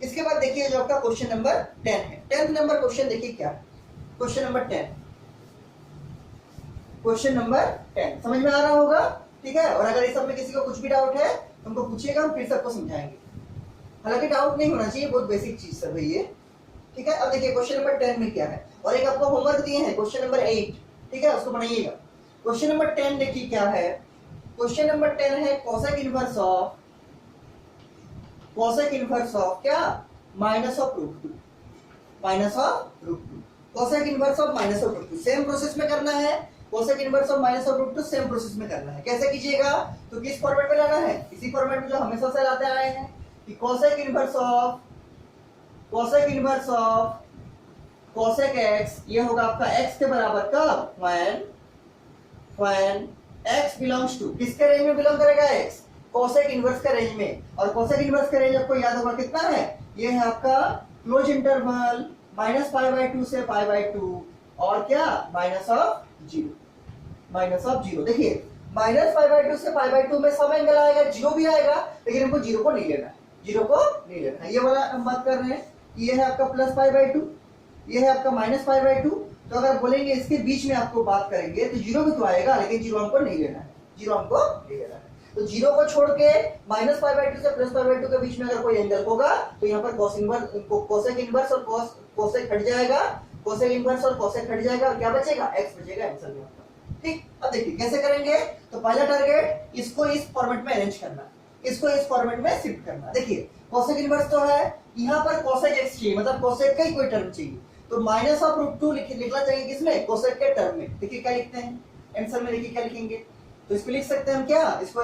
इसके बाद देखिए जो आपका क्वेश्चन नंबर 10 है। 10th नंबर क्वेश्चन देखिए क्या है, क्वेश्चन नंबर 10, क्वेश्चन नंबर 10 समझ में आ रहा होगा, ठीक है। और अगर इस सब में किसी को कुछ भी डाउट है तो हमको पूछिएगा, हम फिर सबको समझाएंगे। हालांकि डाउट नहीं होना चाहिए, बहुत बेसिक चीज सब है ये, ठीक है। अब देखिए क्वेश्चन नंबर 10 में क्या है, और एक आपको होमवर्क दिए हैं क्वेश्चन नंबर 8, ठीक है, उसको बनाइएगा। क्वेश्चन नंबर 10 देखिए क्या है, क्वेश्चन नंबर 10 है कोसेक इनवर्स ऑफ क्या minus of root 2, minus of root 2, cosec inverse of minus of root 2। Same process में करना है, cosec inverse of minus of root 2 same process में करना है। कैसे कीजिएगा, तो किस फॉर्मेट में लाना है, इसी फॉर्मेट में जो हमेशा से लाते आए हैं कि cosec inverse of cosec x, ये होगा आपका x के बराबर कब, व्हेन x बिलोंग्स टू, किसके रेंज में बिलोंग करेगा x, कोसेक इनवर्स का रेंज में। और कोसेक इनवर्स का रेंज आपको याद होगा कितना है, ये है आपका क्लोज इंटरवल -π/2 से π/2 और क्या माइनस ऑफ 0, माइनस ऑफ 0। देखिए -π/2 से π/2 में सब एंगल आएगा, 0 भी आएगा, लेकिन हमको 0 को नहीं लेना है, 0 को नहीं लेना है। ये वाला हम बात कर रहे हैं, ये है आपका +π/2, ये है आपका -π/2। तो अगर बोलेंगे इसके बीच में आपको बात करेंगे तो 0 भी तो आएगा, लेकिन 0 हमको नहीं लेना है, 0 हमको नहीं लेना है। तो 0 को छोड़ के -π/2 से +π/2 के बीच में अगर कोई एंगल होगा तो यहाँ पर कोसेक इनवर्स और कोसेक हट जाएगा, कोसेक इनवर्स और कोसेक हट जाएगा और क्या बचेगा, x बचेगा आंसर में आपका। ठीक, अब देखिए कैसे करेंगे। तो पहला टारगेट इसको इस फॉर्मेट में अरेंज करना, इसको इस फॉर्मेट में शिफ्ट करना। देखिए कोसेक इनवर्स तो है, यहाँ पर कोसेक x चाहिए, मतलब कोसेक का ही कोई टर्म चाहिए, तो माइनस ऑफ √2 लिखना चाहिए किसमें, कोसेक के टर्म में। देखिए क्या लिखते हैं आंसर में, देखिए क्या लिखेंगे, तो इसको लिख सकते हैं हम, क्या इसको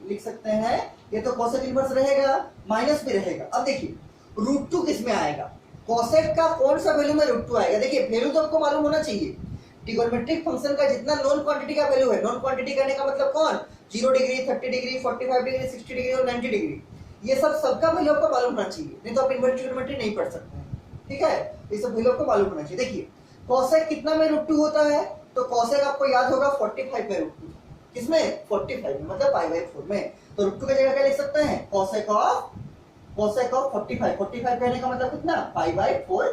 लिख सकते हैं, ये तो कोसेक इनवर्स रहेगा, माइनस भी रहेगा। अब देखिए √2 किस में आएगा, कोसेक का कौन सा वैल्यू में √2 आएगा। देखिए वैल्यू तो आपको मालूम होना चाहिए, ट्रिगोनोमेट्रिक फंक्शन का जितना नॉन क्वांटिटी का वैल्यू है, नॉन क्वांटिटी कहने का मतलब कौन, 0 डिग्री, 30 डिग्री, 45 डिग्री, 60 डिग्री और 90 डिग्री, ये सब सबका वैल्यू आपको मालूम होना चाहिए, नहीं तो आप इनवर्स ट्रिगोनोमेट्री नहीं पढ़ सकते हैं। ठीक है, ये सब वैल्यू आपको मालूम होना चाहिए। देखिए कोसेक कितना में √2 होता है, तो कोसेक आपको याद होगा 45 में √2, किसमें 45 में, मतलब π/4 में। तो √2 की जगह क्या लिख सकते हैं, कोसेक ऑफ 45, 45 कहने का मतलब कितना, π/4।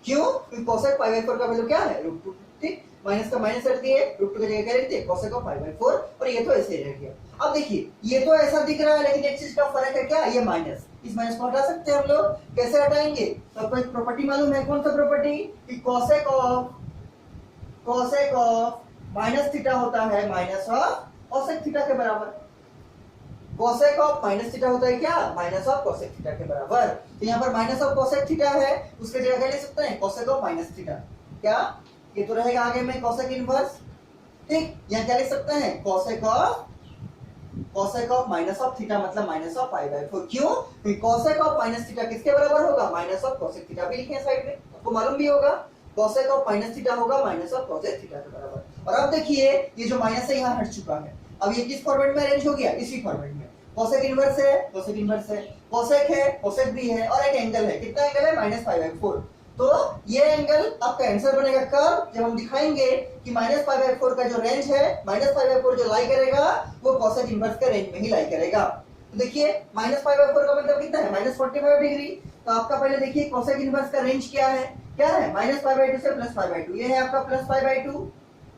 क्यों, क्योंकि कोसेक π/4 का वैल्यू क्या है, √2। ठीक, माइनस का माइनस रख दिए, √2 की जगह क्या लिख दिए, कोसेक ऑफ π/4, और ये तो ऐसे ही रह गया। अब देखिए ये तो ऐसा दिख रहा है, लेकिन एक चीज का फर्क है, क्या, ये माइनस, इस माइनस को हटा सकते हैं हम लोग, कैसे हटाएंगे, तो आपको एक प्रॉपर्टी मालूम है, कौन सा प्रॉपर्टी, कि कोसेक ऑफ माइनस थीटा होता है माइनस ऑफ कोसेक थीटा के बराबर। कोसेक ऑफ माइनस थीटा होता है क्या, माइनस ऑफ कोसेक थीटा के बराबर। तो यहाँ पर माइनस ऑफ कोसेक थीटा है, उसके जगह क्या लिख सकते हैं, कोसेक ऑफ माइनस थीटा, क्या, ये तो रहेगा आगे में कोसेक इनवर्स। ठीक, यहाँ क्या लिख सकते हैं, cosec of minus of theta, मतलब माइनस ऑफ π/4। क्यों, क्योंकि कोसेक ऑफ माइनस थीटा किसके बराबर होगा, माइनस ऑफ कोसेक थीटा, भी लिखे साइड में, आपको मालूम भी होगा, कोसेक ऑफ माइनस थीटा होगा माइनस ऑफ कोसेक थीटा के बराबर। और अब देखिए ये जो माइनस है यहाँ हट चुका है, अब ये किस फॉर्मेट में अरेंज हो गया, इसी फॉर्मेट में, कोसेक इनवर्स है, कोसेक इनवर्स है, कोसेक है, कोसेक भी है, और एक एंगल है, कितना एंगल है, -π/4। तो ये एंगल आपका आंसर बनेगा कब, जब हम दिखाएंगे कि -π/4 का जो रेंज है, -π/4 जो लाई करेगा वो कोसेक इनवर्स के रेंज में ही लाई करेगा। तो देखिए -π/4 का मतलब कितना है, -45 डिग्री। तो आपका पहले देखिए कोसेक इनवर्स का रेंज क्या है, क्या है, -π/2 से +π/2, ये है आपका +π/2,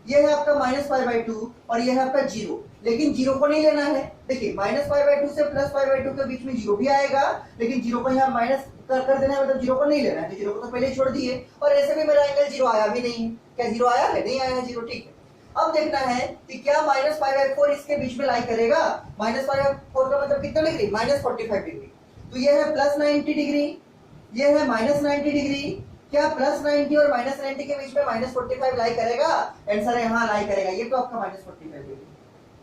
ये है आपका -π/2, और ये है आपका 0, लेकिन 0 को नहीं लेना है। देखिए -π/2 से +π/2 के बीच में 0 भी आएगा, लेकिन 0 को यहाँ माइनस कर देना है, मतलब 0 को नहीं लेना है, तो 0 को तो पहले ही छोड़ दिए, और ऐसे भी मेरा एंगल 0 आया भी नहीं है, क्या 0 आया है, नहीं आया है 0। ठीक है, अब देखना है कि क्या -π/4 इसके बीच में लाई करेगा, -π/4 का मतलब कितना डिग्री, -45 डिग्री, तो ये है +90 डिग्री, ये है -90 डिग्री, क्या +90 और -90 के बीच में -45 लाई करेगा, आंसर यहाँ लाई करेगा, ये तो आपका -45 डिग्री,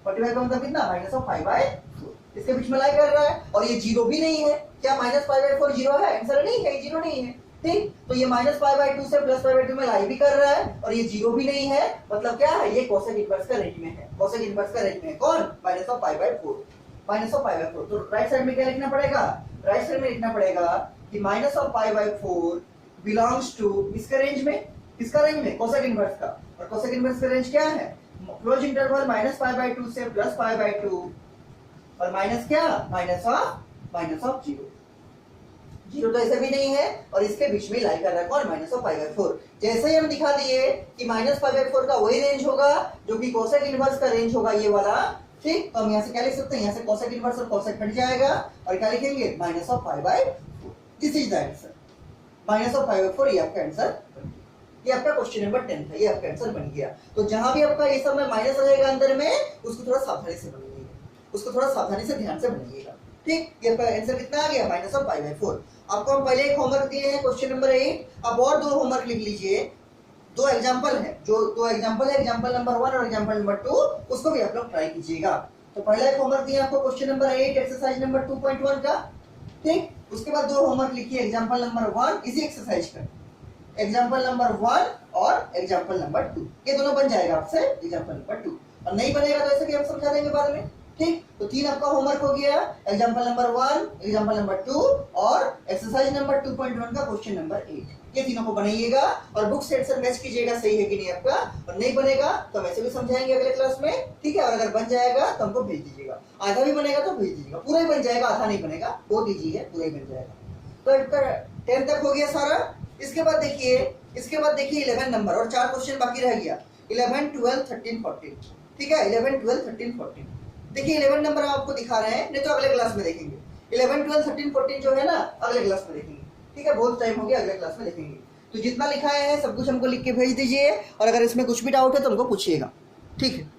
45 का मतलब कितना, -π/4, इसके बीच में लाई कर रहा है, और ये 0 भी नहीं है, क्या -π/4 0 है, आंसर नहीं है, 0 नहीं है। ठीक, तो ये -π/2 से +π/2 में लाई भी कर रहा है, और ये 0 भी नहीं है, मतलब क्या है, ये कोसेक इनवर्स का रेंज में है, कोसेक इनवर्स का रेंज में कौन, -π/4, तो राइट साइड में क्या लिखना पड़ेगा, राइट साइड में लिखना पड़ेगा कि -π/4 बिलोंग्स टू इसके रेंज में, किसका रेंज में, कोसेक इनवर्स का, और कोसेक इनवर्स का रेंज क्या है, क्लोज इंटरवल -π/2 से +π/2, और माइनस क्या, माइनस ऑफ 0, 0 तो ऐसे भी नहीं है, और इसके बीच में लाई कर रहा है कौन, -π/4। जैसे ही हम दिखा दिए कि -π/4 का वही रेंज होगा जो कि कोसेक इनवर्स का रेंज होगा, ये वाला। ठीक, तो हम यहाँ से क्या लिख सकते हैं, यहाँ से कोसेक इनवर्स और कोसेक हट जाएगा, और क्या लिखेंगे, -π/4, दिस इज द आंसर, -π/4, ये आपका आंसर, ये आपका क्वेश्चन नंबर 10 था, ये आपका आंसर बन गया। तो जहां भी आपका ये सब में माइनस रहेगा अंदर में, उसको थोड़ा सावधानी से बनाइएगा, उसको थोड़ा सावधानी से ध्यान से बनाइएगा। ठीक, ये आपका आंसर कितना आ गया, -π/4। आपको हम पहले एक होमवर्क दिए हैं, क्वेश्चन नंबर 8, अब और 2 होमवर्क लिख लीजिए, 2 एग्जांपल है, जो 2 एग्जांपल है, एग्जांपल नंबर 1 और एग्जांपल नंबर 2, उसको भी आप लोग ट्राई कीजिएगा। तो पहला एक होमवर्क दिया आपको क्वेश्चन नंबर 8 एक्सरसाइज नंबर 2.1 का। ठीक, उसके बाद 2 होमवर्क लिखिए, एग्जांपल नंबर 1 इसी एक्सरसाइज का, एग्जांपल नंबर 1 और एग्जांपल नंबर 2, ये दोनों बन जाएगा आपसे एग्जांपल नंबर 2, और नहीं बनेगा तो ऐसे भी हम समझा देंगे बाद में। ठीक, तो 3 आपका होमवर्क हो गया, एग्जांपल नंबर 1, एग्जांपल नंबर 2 और एक्सरसाइज नंबर 2.1 का क्वेश्चन नंबर 8, ये तीनों को बनाइएगा और बुक से आंसर मैच कीजिएगा सही है कि नहीं आपका, और नहीं बनेगा तो हम ऐसे भी समझाएंगे अगले क्लास में। ठीक है, और अगर बन जाएगा तो हमको भेज दीजिएगा, आधा भी बनेगा तो भेज दीजिएगा, पूरा ही बन जाएगा, आधा नहीं बनेगा, वो दीजिए, पूरा ही बन जाएगा। तो आपका 10 तक हो गया सारा। इसके बाद देखिए 11 नंबर और 4 क्वेश्चन बाकी रह गया, 11, 12, 13, 14। ठीक है, 11, 12, 13, 14। देखिए 11 नंबर हम आपको दिखा रहे हैं, नहीं तो अगले क्लास में देखेंगे। 11, 12, 13, 14 जो है ना, अगले क्लास में देखेंगे। ठीक है, बहुत टाइम हो गया, अगले क्लास में देखेंगे। तो जितना लिखा है सब कुछ हमको लिख के भेज दीजिए, और अगर इसमें कुछ भी डाउट है तो हमको पूछिएगा, ठीक है।